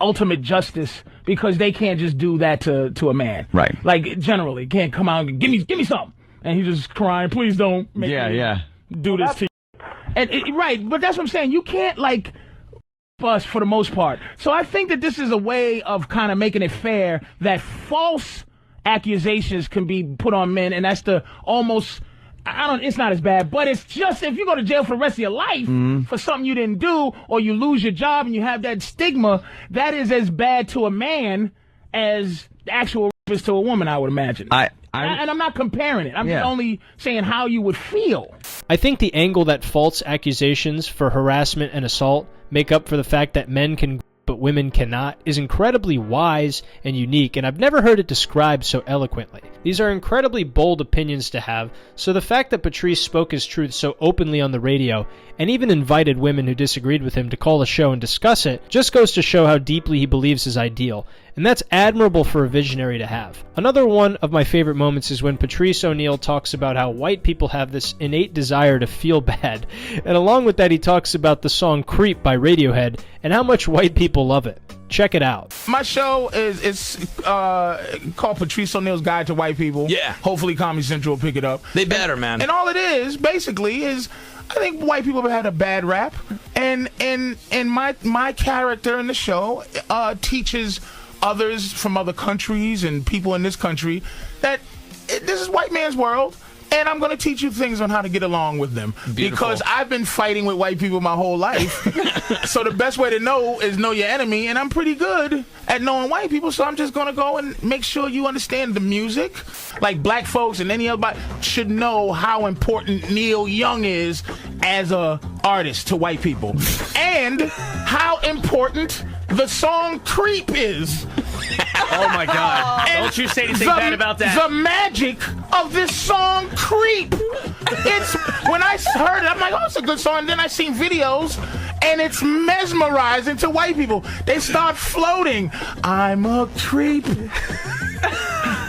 ultimate justice because they can't just do that to a man. Right. Like, generally, can't come out and give me something. And he's just crying, please don't make me do this to you. And right, but that's what I'm saying. You can't, like, us for the most part. So I think that this is a way of kind of making it fair that false accusations can be put on men, and that's the almost, it's not as bad, but it's just, if you go to jail for the rest of your life for something you didn't do, or you lose your job and you have that stigma, that is as bad to a man as the actual is to a woman, I would imagine. And I'm not comparing it. I'm just only saying how you would feel. I think the angle that false accusations for harassment and assault make up for the fact that men can but women cannot is incredibly wise and unique, and I've never heard it described so eloquently. These are incredibly bold opinions to have, so the fact that Patrice spoke his truth so openly on the radio and even invited women who disagreed with him to call the show and discuss it just goes to show how deeply he believes his ideal, and that's admirable for a visionary to have. Another one of my favorite moments is when Patrice O'Neal talks about how white people have this innate desire to feel bad, and along with that he talks about the song Creep by Radiohead and how much white people love it. Check it out. My show is called Patrice O'Neal's Guide to White People. Yeah. Hopefully Comedy Central will pick it up. They better, man. And all it is, basically, is I think white people have had a bad rap, and my character in the show teaches others from other countries and people in this country that this is white man's world, and I'm going to teach you things on how to get along with them. Beautiful. Because I've been fighting with white people my whole life. So the best way to know is know your enemy, and I'm pretty good at knowing white people, so I'm just going to go and make sure you understand the music. Like black folks and any other should know how important Neil Young is as a artist to white people. And how important the song Creep is. Oh my God. Don't you say anything bad about that. The magic of this song Creep. It's, when I heard it, I'm like, oh, it's a good song. And then I seen videos, and it's mesmerizing to white people. They start floating. I'm a creep.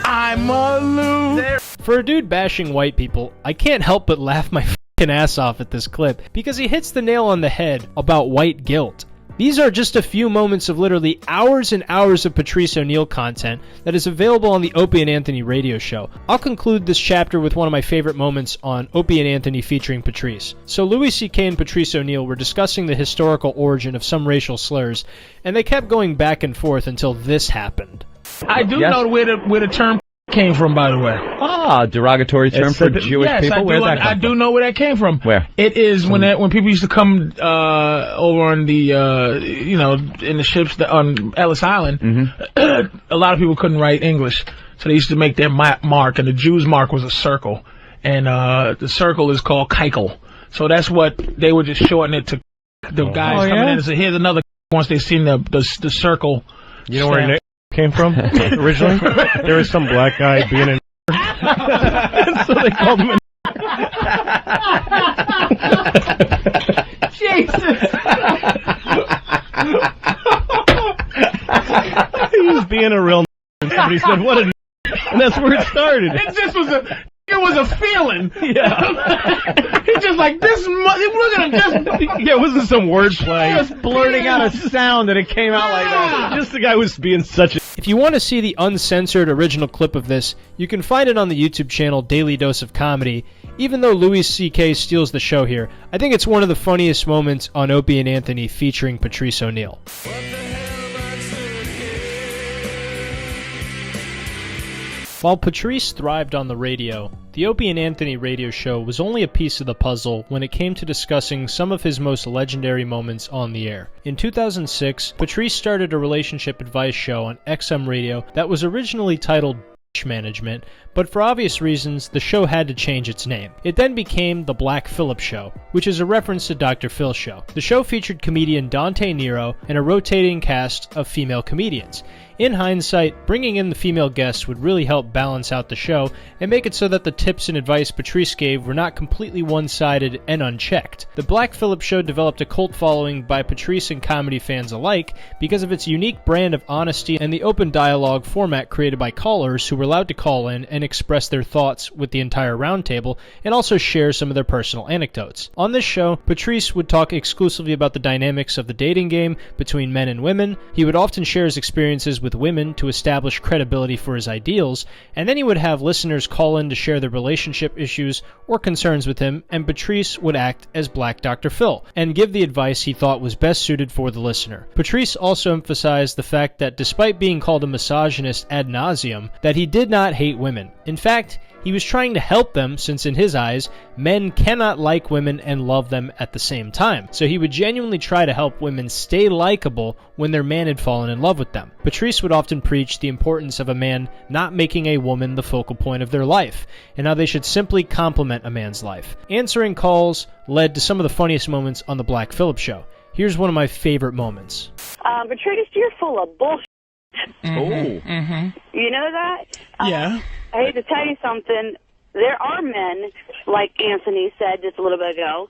I'm a loser. For a dude bashing white people, I can't help but laugh my f***ing ass off at this clip because he hits the nail on the head about white guilt. These are just a few moments of literally hours and hours of Patrice O'Neal content that is available on the Opie and Anthony radio show. I'll conclude this chapter with one of my favorite moments on Opie and Anthony featuring Patrice. So Louis C.K. and Patrice O'Neal were discussing the historical origin of some racial slurs, and they kept going back and forth until this happened. I do know where the term came from, by the way. Ah, derogatory term for Jewish people? Where'd that come I do know where that came from. Where? It is when people used to come over on the, in the ships on Ellis Island, a lot of people couldn't write English. So they used to make their mark, and the Jew's mark was a circle. And the circle is called keikel. So that's what they were just shortening it to the guys coming in and say, here's another once they seen the circle. You know where it came from originally? There was some black guy being in so they called him Jesus! He was being a real and somebody said, what a and that's where it started. It was a feeling. Yeah. He's just like, look at him just... Yeah, it wasn't some wordplay. Just blurting out a sound and it came out like that. Just the guy was being such a... If you want to see the uncensored original clip of this, you can find it on the YouTube channel Daily Dose of Comedy. Even though Louis C.K. steals the show here, I think it's one of the funniest moments on Opie and Anthony featuring Patrice O'Neal. While Patrice thrived on the radio, the Opie and Anthony radio show was only a piece of the puzzle when it came to discussing some of his most legendary moments on the air. In 2006, Patrice started a relationship advice show on XM Radio that was originally titled Management, but for obvious reasons, the show had to change its name. It then became The Black Phillip Show, which is a reference to Dr. Phil's show. The show featured comedian Dante Nero and a rotating cast of female comedians. In hindsight, bringing in the female guests would really help balance out the show and make it so that the tips and advice Patrice gave were not completely one-sided and unchecked. The Black Phillip Show developed a cult following by Patrice and comedy fans alike because of its unique brand of honesty and the open dialogue format created by callers who were allowed to call in and express their thoughts with the entire roundtable and also share some of their personal anecdotes. On this show, Patrice would talk exclusively about the dynamics of the dating game between men and women. He would often share his experiences with women to establish credibility for his ideals, and then he would have listeners call in to share their relationship issues or concerns with him, and Patrice would act as Black Dr. Phil and give the advice he thought was best suited for the listener. Patrice also emphasized the fact that despite being called a misogynist ad nauseum, that he did not hate women. In fact, he was trying to help them since in his eyes, men cannot like women and love them at the same time. So he would genuinely try to help women stay likable when their man had fallen in love with them. Patrice would often preach the importance of a man not making a woman the focal point of their life, and how they should simply complement a man's life. Answering calls led to some of the funniest moments on the Black Phillip Show. Here's one of my favorite moments. Patrice, you're full of bullshit. Mm-hmm. Mm-hmm. You know that? Yeah. I hate to tell you something. There are men, like Anthony said just a little bit ago,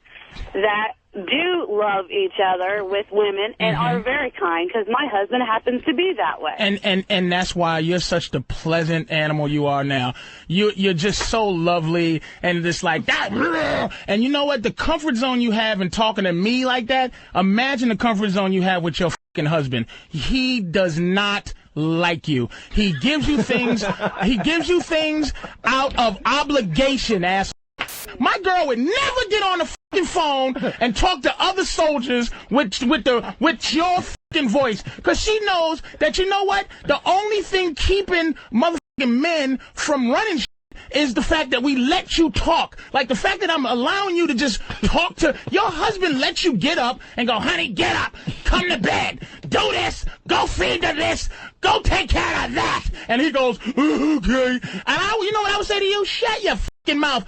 that do love each other with women and are very kind, because my husband happens to be that way. And that's why you're such the pleasant animal you are now. You're just so lovely and just like that. And you know what? The comfort zone you have in talking to me like that, imagine the comfort zone you have with your fucking husband. He does not like you. He gives you things. He gives you things out of obligation, ass. My girl would never get on the fucking phone and talk to other soldiers with your fucking voice, because she knows that, you know what? The only thing keeping motherfucking men from running is the fact that we let you talk. Like the fact that I'm allowing you to just talk to your husband, lets you get up and go, honey, get up, come to bed, do this, go feed the this, go take care of that. And he goes, okay. And you know what I would say to you? Shut your fucking mouth.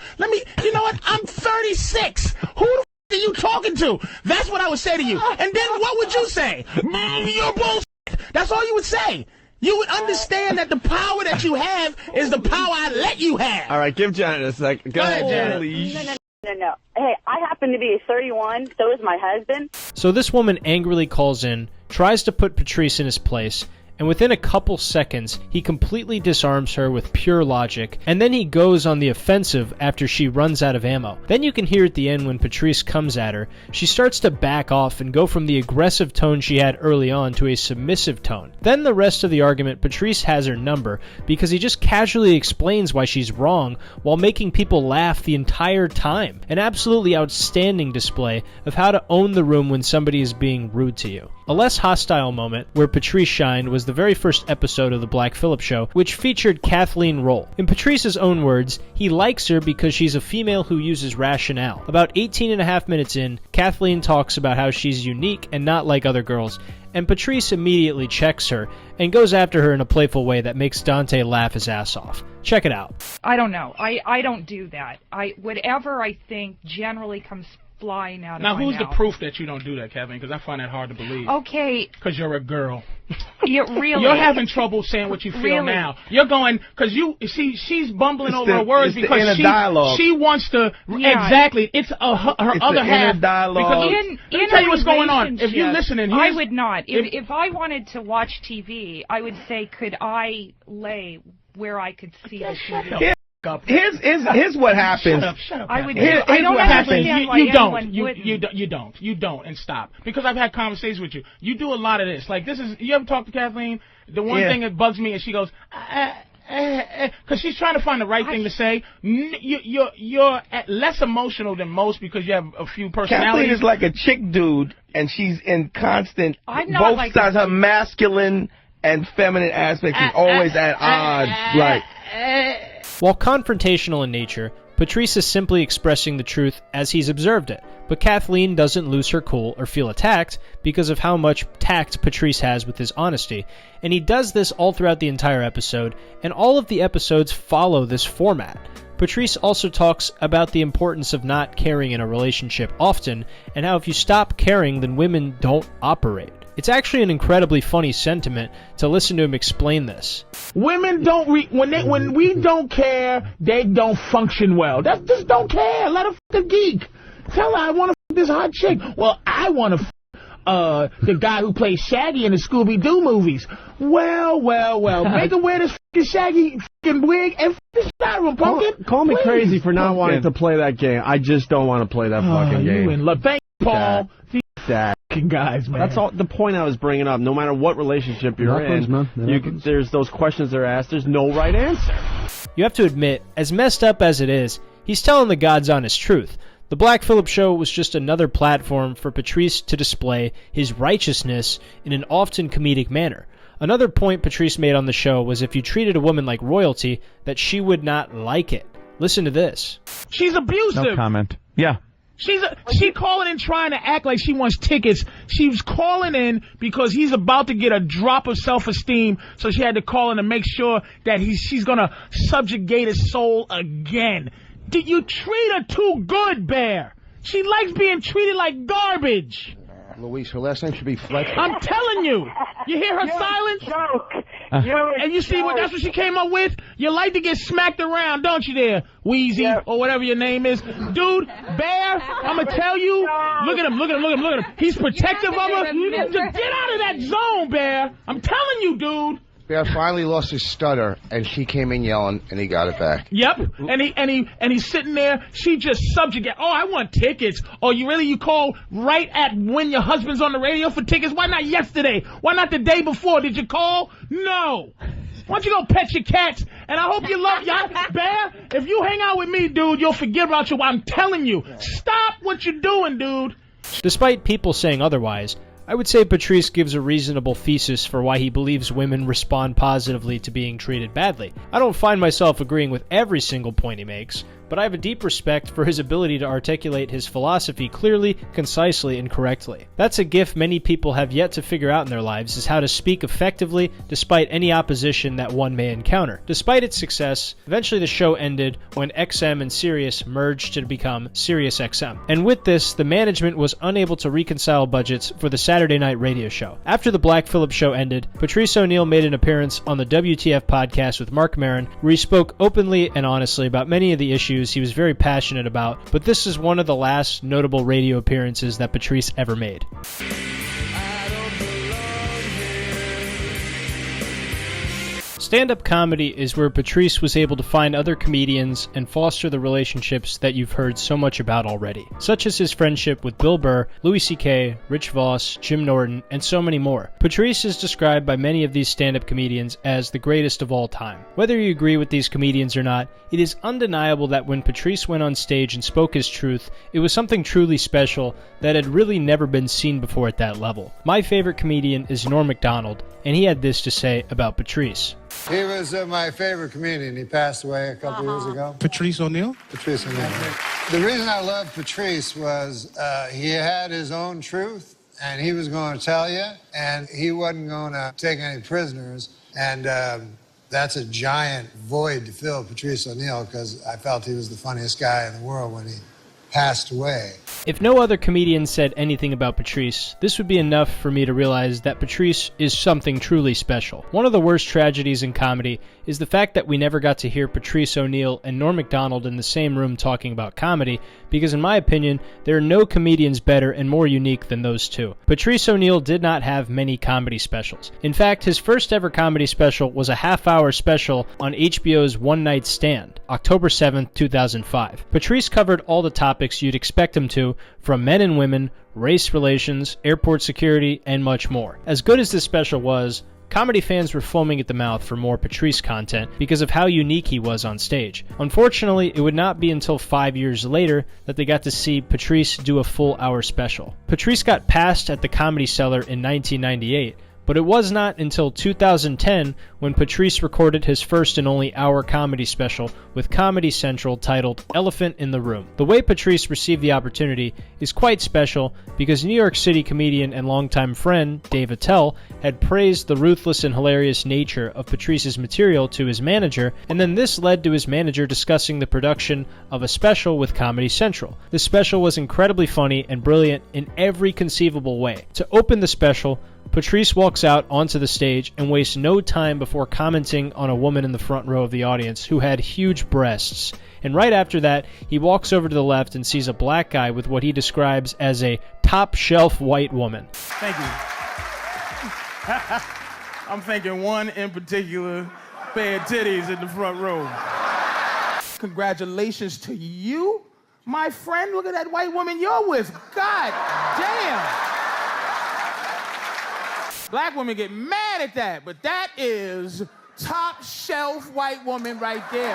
You know what? I'm 36. Who the are you talking to? That's what I would say to you. And then what would you say? You're bullshit. That's all you would say. You would understand that the power that you have is the power I let you have. All right, give Janet a second. Go ahead, Janet. No. Hey, I happen to be 31, so is my husband. So this woman angrily calls in, tries to put Patrice in his place, and within a couple seconds, he completely disarms her with pure logic, and then he goes on the offensive after she runs out of ammo. Then you can hear at the end when Patrice comes at her, she starts to back off and go from the aggressive tone she had early on to a submissive tone. Then the rest of the argument, Patrice has her number because he just casually explains why she's wrong while making people laugh the entire time. An absolutely outstanding display of how to own the room when somebody is being rude to you. A less hostile moment where Patrice shined was the very first episode of The Black Phillip Show, which featured Kathleen Roll. In Patrice's own words, he likes her because she's a female who uses rationale. About 18 and a half minutes in, Kathleen talks about how she's unique and not like other girls, and Patrice immediately checks her and goes after her in a playful way that makes Dante laugh his ass off. Check it out. I don't know. I don't do that. Whatever I think generally comes flying out of my mouth. Now, who's the proof that you don't do that, Kevin? Because I find that hard to believe. Okay. Because you're a girl. Really? You're having trouble saying what you feel now. You're going, because she's bumbling over her words because she wants to, exactly, it's her other half. Dialogue. Let me tell you what's going on. If you're listening, I would not. If I wanted to watch TV, I would say, could I lay where I could see the TV? Here's what happens. Shut up. I would. I don't understand why anyone wouldn't. You don't, and stop. Because I've had conversations with you. You do a lot of this. Like this is. You ever talk to Kathleen? The one thing that bugs me is she goes, because she's trying to find the right thing to say. You're less emotional than most because you have a few personalities. Kathleen is like a chick dude, and she's in constant. I'm not both like sides. Her masculine and feminine aspects is always at odds. Right. While confrontational in nature, Patrice is simply expressing the truth as he's observed it, but Kathleen doesn't lose her cool or feel attacked because of how much tact Patrice has with his honesty, and he does this all throughout the entire episode, and all of the episodes follow this format. Patrice also talks about the importance of not caring in a relationship often, and how if you stop caring, then women don't operate. It's actually an incredibly funny sentiment to listen to him explain this. Women don't when we don't care, they don't function well. Just don't care. Let her f a geek. Tell her I want to f this hot chick. Well, I want to f the guy who plays Shaggy in the Scooby-Doo movies. Well. Make her wear this f***ing Shaggy f***ing wig and f the shit out of him, pumpkin. Call me crazy for not wanting to play that game. I just don't want to play that fucking game. You in love. Thank you, Paul. That guys, man. That's all the point I was bringing up. No matter what relationship you're in, there's those questions they're asked. There's no right answer. You have to admit, as messed up as it is, he's telling the God's honest truth. The Black Phillip Show was just another platform for Patrice to display his righteousness in an often comedic manner. Another point Patrice made on the show was if you treated a woman like royalty, that she would not like it. Listen to this. She's abusive. No comment. Yeah. She calling in trying to act like she wants tickets. She was calling in because he's about to get a drop of self-esteem, so she had to call in to make sure that she's going to subjugate his soul again. Did you treat her too good, Bear? She likes being treated like garbage. Luis, her last name should be Fletcher. I'm telling you. You hear her silence? Joke. And you see that's what she came up with? You like to get smacked around, don't you there, Wheezy, or whatever your name is. Dude, Bear, I'm going to tell you. Look at him. He's protective of her. Get out of that zone, Bear. I'm telling you, dude. Bear finally lost his stutter, and she came in yelling, and he got it back. Yep, and he's sitting there. She just subjugate. Oh, I want tickets. Oh, you call right at when your husband's on the radio for tickets? Why not yesterday? Why not the day before? Did you call? No. Why don't you go pet your cats? And I hope you love y'all. Bear, if you hang out with me, dude, you'll forget about you. I'm telling you. Stop what you're doing, dude. Despite people saying otherwise, I would say Patrice gives a reasonable thesis for why he believes women respond positively to being treated badly. I don't find myself agreeing with every single point he makes, but I have a deep respect for his ability to articulate his philosophy clearly, concisely, and correctly. That's a gift many people have yet to figure out in their lives, is how to speak effectively despite any opposition that one may encounter. Despite its success, eventually the show ended when XM and Sirius merged to become Sirius XM. And with this, the management was unable to reconcile budgets for the Saturday night radio show. After the Black Phillip Show ended, Patrice O'Neal made an appearance on the WTF podcast with Mark Maron, where he spoke openly and honestly about many of the issues he was very passionate about, but this is one of the last notable radio appearances that Patrice ever made. Stand-up comedy is where Patrice was able to find other comedians and foster the relationships that you've heard so much about already, such as his friendship with Bill Burr, Louis C.K., Rich Voss, Jim Norton, and so many more. Patrice is described by many of these stand-up comedians as the greatest of all time. Whether you agree with these comedians or not, it is undeniable that when Patrice went on stage and spoke his truth, it was something truly special that had really never been seen before at that level. My favorite comedian is Norm Macdonald, and he had this to say about Patrice. He was my favorite comedian. He passed away a couple years ago. Patrice O'Neal? Patrice O'Neal. The reason I loved Patrice was he had his own truth, and he was going to tell you, and he wasn't going to take any prisoners. And that's a giant void to fill, Patrice O'Neal, because I felt he was the funniest guy in the world when he passed away. If no other comedian said anything about Patrice, this would be enough for me to realize that Patrice is something truly special. One of the worst tragedies in comedy is the fact that we never got to hear Patrice O'Neal and Norm Macdonald in the same room talking about comedy, because in my opinion, there are no comedians better and more unique than those two. Patrice O'Neal did not have many comedy specials. In fact, his first ever comedy special was a half-hour special on HBO's One Night Stand, October 7th, 2005. Patrice covered all the topics you'd expect him to, from men and women, race relations, airport security, and much more. As good as this special was, comedy fans were foaming at the mouth for more Patrice content because of how unique he was on stage. Unfortunately, it would not be until 5 years later that they got to see Patrice do a full-hour special. Patrice got passed at the Comedy Cellar in 1998, but it was not until 2010 when Patrice recorded his first and only hour comedy special with Comedy Central titled Elephant in the Room. The way Patrice received the opportunity is quite special because New York City comedian and longtime friend Dave Attell had praised the ruthless and hilarious nature of Patrice's material to his manager, and then this led to his manager discussing the production of a special with Comedy Central. The special was incredibly funny and brilliant in every conceivable way. To open the special, Patrice walks out onto the stage and wastes no time before commenting on a woman in the front row of the audience who had huge breasts. And right after that, he walks over to the left and sees a black guy with what he describes as a top-shelf white woman. Thank you. I'm thinking one in particular pair of titties in the front row. Congratulations to you, my friend. Look at that white woman you're with. God damn. Black women get mad at that, but that is top shelf white woman right there.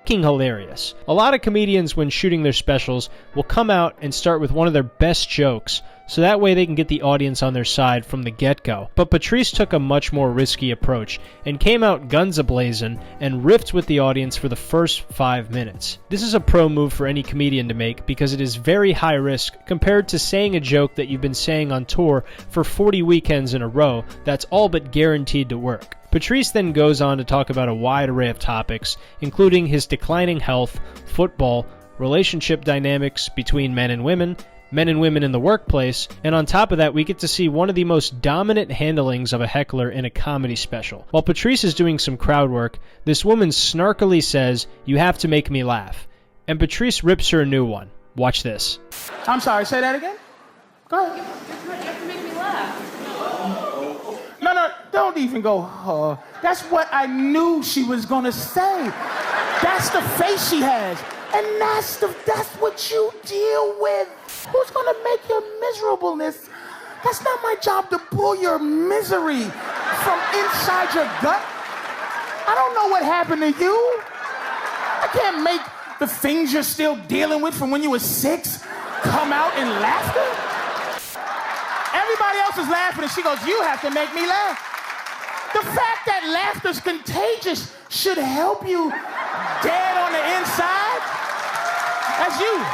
Fucking hilarious. A lot of comedians, when shooting their specials, will come out and start with one of their best jokes, so that way they can get the audience on their side from the get-go. But Patrice took a much more risky approach and came out guns a-blazing and riffed with the audience for the first 5 minutes. This is a pro move for any comedian to make because it is very high risk compared to saying a joke that you've been saying on tour for 40 weekends in a row that's all but guaranteed to work. Patrice then goes on to talk about a wide array of topics, including his declining health, football, relationship dynamics between men and women in the workplace, and on top of that, we get to see one of the most dominant handlings of a heckler in a comedy special. While Patrice is doing some crowd work, this woman snarkily says, "You have to make me laugh," and Patrice rips her a new one. Watch this. I'm sorry, say that again? Go ahead. You have to make me laugh. No, don't even go, That's what I knew she was gonna say. That's the face she has. And that's what you deal with. Who's gonna make your miserableness? That's not my job to pull your misery from inside your gut. I don't know what happened to you. I can't make the things you're still dealing with from when you were 6 come out in laughter. Everybody else is laughing and she goes, "You have to make me laugh." The fact that laughter's contagious should help you dead on the inside. That's you.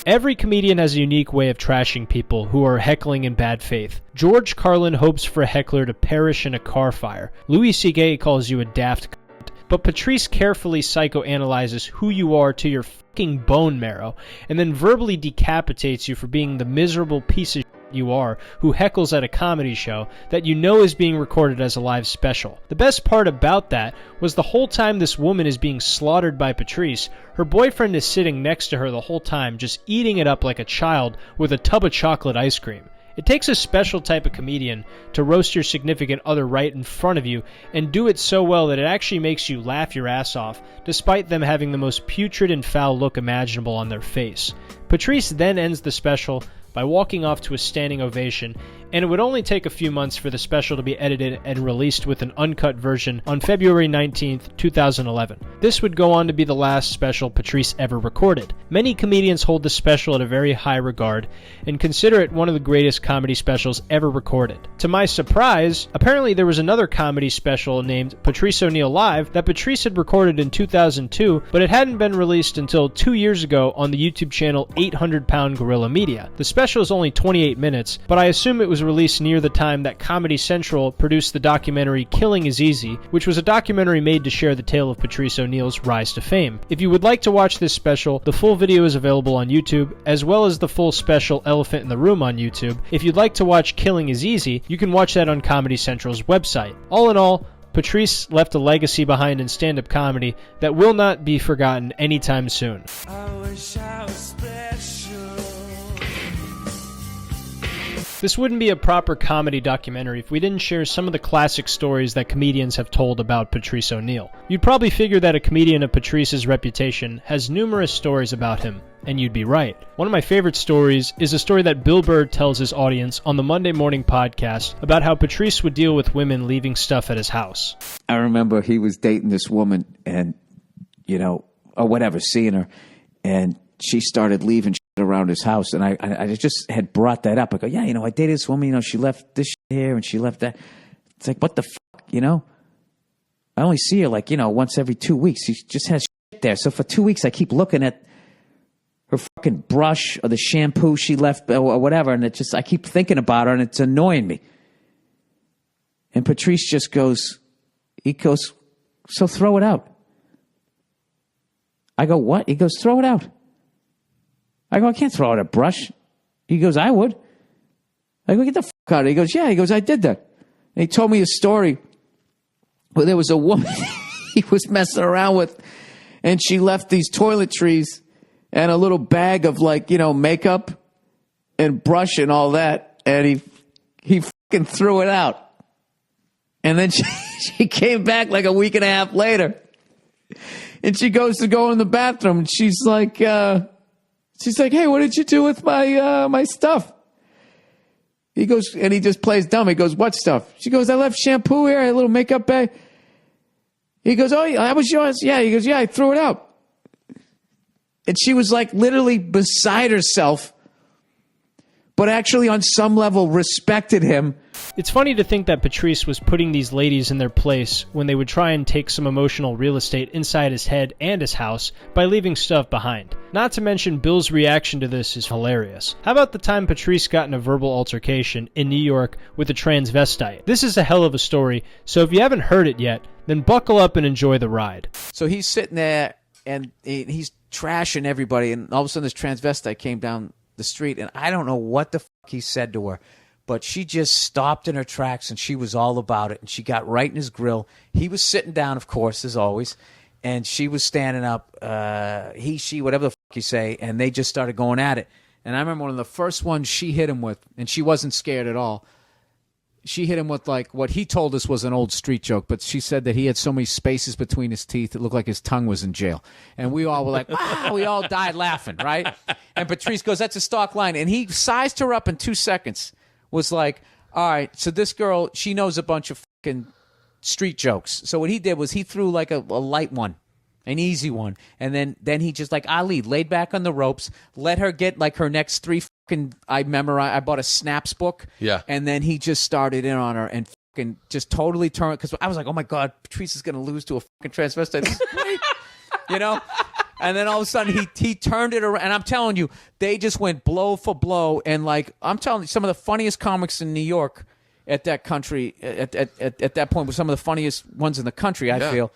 Every comedian has a unique way of trashing people who are heckling in bad faith. George Carlin hopes for a heckler to perish in a car fire. Louis C.K. calls you a daft cunt. But Patrice carefully psychoanalyzes who you are to your fucking bone marrow, and then verbally decapitates you for being the miserable piece of shit you are who heckles at a comedy show that you know is being recorded as a live special. The best part about that was the whole time this woman is being slaughtered by Patrice, her boyfriend is sitting next to her the whole time just eating it up like a child with a tub of chocolate ice cream. It takes a special type of comedian to roast your significant other right in front of you and do it so well that it actually makes you laugh your ass off, despite them having the most putrid and foul look imaginable on their face. Patrice then ends the special by walking off to a standing ovation, and it would only take a few months for the special to be edited and released with an uncut version on February 19th, 2011. This would go on to be the last special Patrice ever recorded. Many comedians hold the special at a very high regard and consider it one of the greatest comedy specials ever recorded. To my surprise, apparently there was another comedy special named Patrice O'Neal Live that Patrice had recorded in 2002, but it hadn't been released until 2 years ago on the YouTube channel 800 Pound Gorilla Media. The special is only 28 minutes, but I assume it was released near the time that Comedy Central produced the documentary Killing is Easy, which was a documentary made to share the tale of Patrice O'Neal's rise to fame. If you would like to watch this special, the full video is available on YouTube, as well as the full special Elephant in the Room on YouTube. If you'd like to watch Killing is Easy, you can watch that on Comedy Central's website. All in all, Patrice left a legacy behind in stand-up comedy that will not be forgotten anytime soon. I wish I was special. This wouldn't be a proper comedy documentary if we didn't share some of the classic stories that comedians have told about Patrice O'Neal. You'd probably figure that a comedian of Patrice's reputation has numerous stories about him, and you'd be right. One of my favorite stories is a story that Bill Burr tells his audience on the Monday Morning Podcast about how Patrice would deal with women leaving stuff at his house. I remember he was dating this woman and, or whatever, seeing her, and she started leaving shit around his house, and I just had brought that up. I go, yeah, I dated this woman, she left this shit here and she left that. It's like, what the fuck, I only see her once every 2 weeks. She just has shit there. So for 2 weeks, I keep looking at her fucking brush or the shampoo she left or whatever, and I keep thinking about her, and it's annoying me. And Patrice just goes, so throw it out. I go, what? He goes, throw it out. I go, I can't throw out a brush. He goes, I would. I go, get the fuck out of it. He goes, yeah. He goes, I did that. And he told me a story where there was a woman he was messing around with, and she left these toiletries and a little bag of makeup and brush and all that, and he fucking threw it out. And then she came back like a week and a half later, and she goes to go in the bathroom, and she's like, hey, what did you do with my stuff? He goes, and he just plays dumb. He goes, what stuff? She goes, I left shampoo here, I had a little makeup bag. He goes, oh, that was yours? Yeah. He goes, yeah, I threw it out. And she was literally beside herself, but actually on some level respected him. It's funny to think that Patrice was putting these ladies in their place when they would try and take some emotional real estate inside his head and his house by leaving stuff behind. Not to mention Bill's reaction to this is hilarious. How about the time Patrice got in a verbal altercation in New York with a transvestite? This is a hell of a story, so if you haven't heard it yet, then buckle up and enjoy the ride. So he's sitting there and he's trashing everybody, and all of a sudden this transvestite came down the street, and I don't know what the fuck he said to her, but she just stopped in her tracks, and she was all about it, and she got right in his grill. He was sitting down, of course, as always, and she was standing up, he, she, whatever the fuck you say, and they just started going at it. And I remember one of the first ones she hit him with, and she wasn't scared at all. She hit him with what he told us was an old street joke, but she said that he had so many spaces between his teeth it looked like his tongue was in jail. And we all were like, wow, we all died laughing, right? And Patrice goes, that's a stock line. And he sized her up in 2 seconds, was like, all right, so this girl, she knows a bunch of fucking street jokes. So what he did was he threw a light one, an easy one. And then he just Ali, laid back on the ropes, let her get her next 3 I bought a Snaps book. Yeah. And then he just started in on her and fucking just totally turned, because I was like, oh my God, Patrice is going to lose to a fucking transvestite. This is great. And then all of a sudden he turned it around, and I'm telling you, they just went blow for blow. And I'm telling you, some of the funniest comics in New York at that country, at that point, were some of the funniest ones in the country, I feel.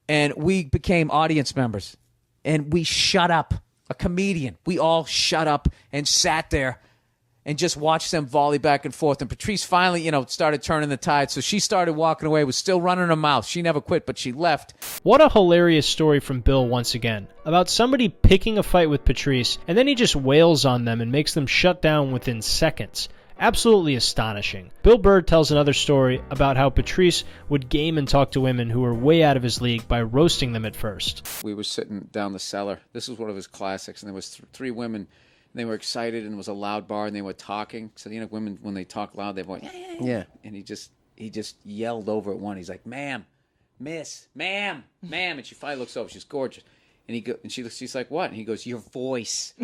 And we became audience members, and we shut up. A comedian. We all shut up and sat there and just watched them volley back and forth. And Patrice finally, started turning the tide. So she started walking away, was still running her mouth. She never quit, but she left. What a hilarious story from Bill once again, about somebody picking a fight with Patrice, and then he just wails on them and makes them shut down within seconds. Absolutely astonishing. Bill Burr tells another story about how Patrice would game and talk to women who were way out of his league by roasting them at first. We were sitting down the cellar. This was one of his classics, and there was three women, and they were excited, and it was a loud bar, and they were talking. So, you know, women, when they talk loud, they go, yeah. And he just yelled over at one. He's like, ma'am, miss, ma'am, ma'am. And she finally looks over. She's gorgeous. And she's like, what? And he goes, your voice.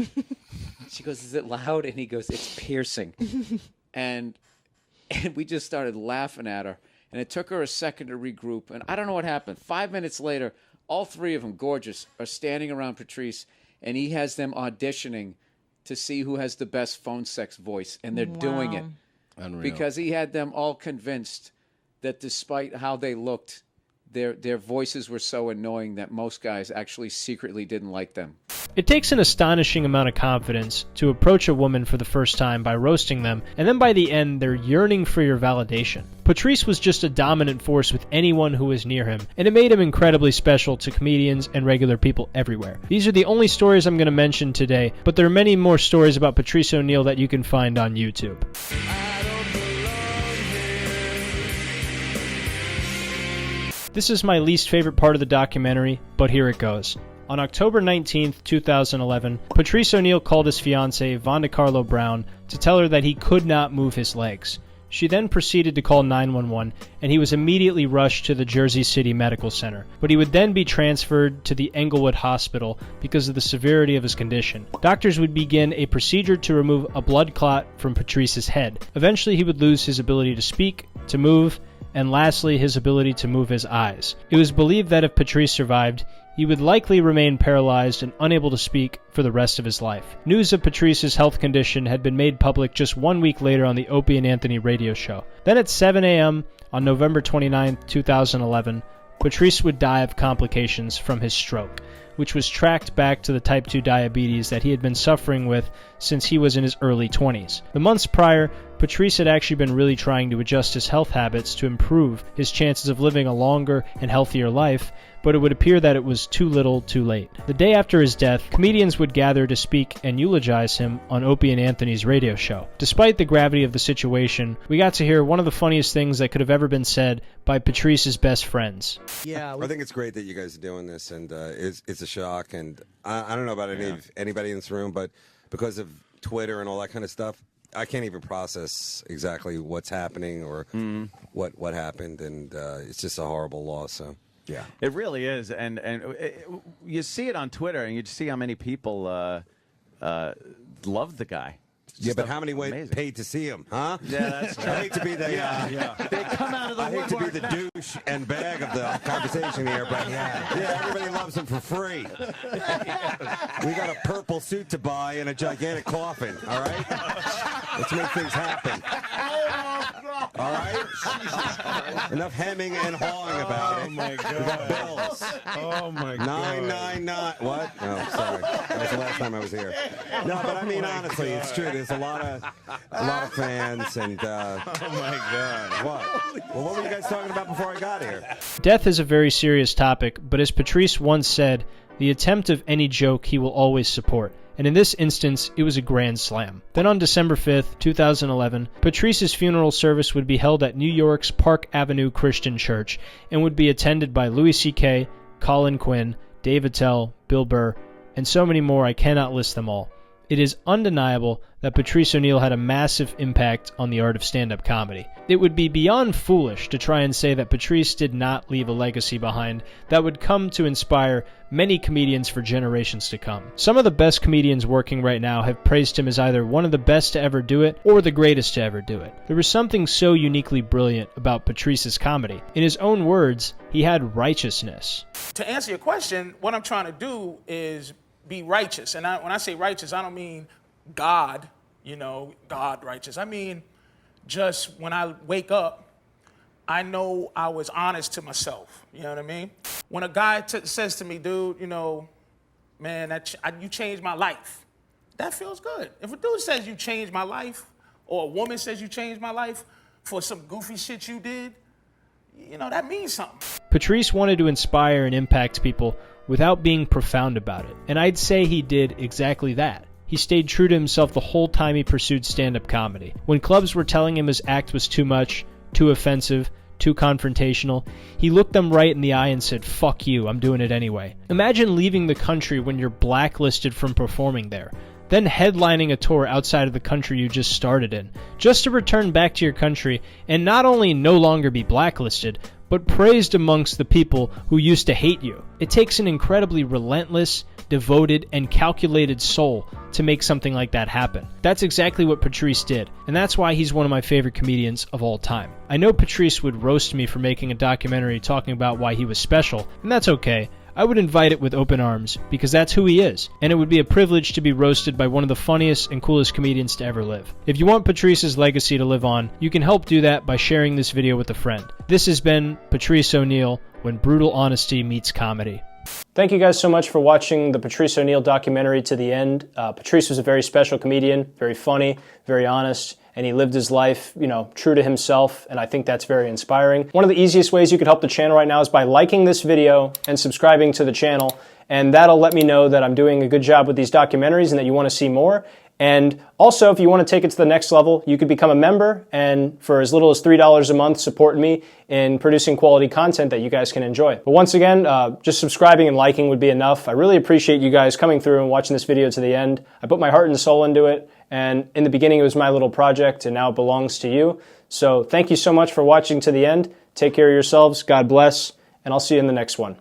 She goes, is it loud? And he goes, it's piercing. And we just started laughing at her. And it took her a second to regroup. And I don't know what happened. 5 minutes later, all three of them, gorgeous, are standing around Patrice. And he has them auditioning to see who has the best phone sex voice. And they're doing it. Unreal. Because he had them all convinced that despite how they looked, their voices were so annoying that most guys actually secretly didn't like them. It takes an astonishing amount of confidence to approach a woman for the first time by roasting them, and then by the end they're yearning for your validation. Patrice was just a dominant force with anyone who was near him, and it made him incredibly special to comedians and regular people everywhere. These are the only stories I'm going to mention today, but there are many more stories about Patrice O'Neal that you can find on YouTube. This is my least favorite part of the documentary, but here it goes. On October 19, 2011, Patrice O'Neal called his fiancée, Vonda Carlo Brown, to tell her that he could not move his legs. She then proceeded to call 911, and he was immediately rushed to the Jersey City Medical Center, but he would then be transferred to the Englewood Hospital because of the severity of his condition. Doctors would begin a procedure to remove a blood clot from Patrice's head. Eventually, he would lose his ability to speak, to move, and lastly, his ability to move his eyes. It was believed that if Patrice survived, he would likely remain paralyzed and unable to speak for the rest of his life. News of Patrice's health condition had been made public just 1 week later on the Opie and Anthony radio show. Then at 7 a.m. on November 29, 2011, Patrice would die of complications from his stroke, which was tracked back to the type 2 diabetes that he had been suffering with since he was in his early 20s. The months prior, Patrice had actually been really trying to adjust his health habits to improve his chances of living a longer and healthier life, but it would appear that it was too little too late. The day after his death, comedians would gather to speak and eulogize him on Opie and Anthony's radio show. Despite the gravity of the situation, we got to hear one of the funniest things that could have ever been said by Patrice's best friends. Yeah, I think it's great that you guys are doing this, and it's a shock. And I don't know about anybody in this room, but because of Twitter and all that kind of stuff, I can't even process exactly what's happening or what happened, and it's just a horrible loss. So. Yeah, it really is, and you see it on Twitter, and you see how many people love the guy. Yeah, but how many paid to see him, huh? Yeah, that's true. I hate to be the they come out of the I hate to be the douche and bag of the conversation here, but everybody loves him for free. We got a purple suit to buy and a gigantic coffin. All right, let's make things happen. All right? Enough hemming and hawing about it. Oh, my God. We got bills. Oh, my God. 999. What? Oh, sorry. That was the last time I was here. No, but I mean, honestly, it's true. There's a lot of fans, and oh, my God. What? Well, what were you guys talking about before I got here? Death is a very serious topic, but as Patrice once said, the attempt of any joke he will always support. And in this instance, it was a grand slam. Then on December 5th, 2011, Patrice's funeral service would be held at New York's Park Avenue Christian Church and would be attended by Louis C.K., Colin Quinn, Dave Attell, Bill Burr, and so many more I cannot list them all. It is undeniable that Patrice O'Neal had a massive impact on the art of stand-up comedy. It would be beyond foolish to try and say that Patrice did not leave a legacy behind that would come to inspire many comedians for generations to come. Some of the best comedians working right now have praised him as either one of the best to ever do it or the greatest to ever do it. There was something so uniquely brilliant about Patrice's comedy. In his own words, he had righteousness. To answer your question, what I'm trying to do is be righteous. And when I say righteous, I don't mean God, God righteous. I mean, just when I wake up, I know I was honest to myself. You know what I mean? When a guy says to me, dude, man, you changed my life, that feels good. If a dude says you changed my life, or a woman says you changed my life for some goofy shit you did, that means something. Patrice wanted to inspire and impact people without being profound about it. And I'd say he did exactly that. he stayed true to himself the whole time he pursued stand-up comedy. When clubs were telling him his act was too much, too offensive, too confrontational, he looked them right in the eye and said, "Fuck you, I'm doing it anyway." Imagine leaving the country when you're blacklisted from performing there, then headlining a tour outside of the country you just started in, just to return back to your country and not only no longer be blacklisted, but praised amongst the people who used to hate you. It takes an incredibly relentless, devoted, and calculated soul to make something like that happen. That's exactly what Patrice did, and that's why he's one of my favorite comedians of all time. I know Patrice would roast me for making a documentary talking about why he was special, and that's okay. I would invite it with open arms, because that's who he is, and it would be a privilege to be roasted by one of the funniest and coolest comedians to ever live. If you want Patrice's legacy to live on, you can help do that by sharing this video with a friend. This has been Patrice O'Neal, when brutal honesty meets comedy. Thank you guys so much for watching the Patrice O'Neal documentary to the end. Patrice was a very special comedian, very funny, very honest, and he lived his life, true to himself, and I think that's very inspiring. One of the easiest ways you could help the channel right now is by liking this video and subscribing to the channel, and that'll let me know that I'm doing a good job with these documentaries and that you want to see more. And also, if you want to take it to the next level, you could become a member and for as little as $3 a month support me in producing quality content that you guys can enjoy. But once again, just subscribing and liking would be enough. I really appreciate you guys coming through and watching this video to the end. I put my heart and soul into it, and in the beginning it was my little project, and now it belongs to you. So thank you so much for watching to the end. Take care of yourselves, God bless, and I'll see you in the next one.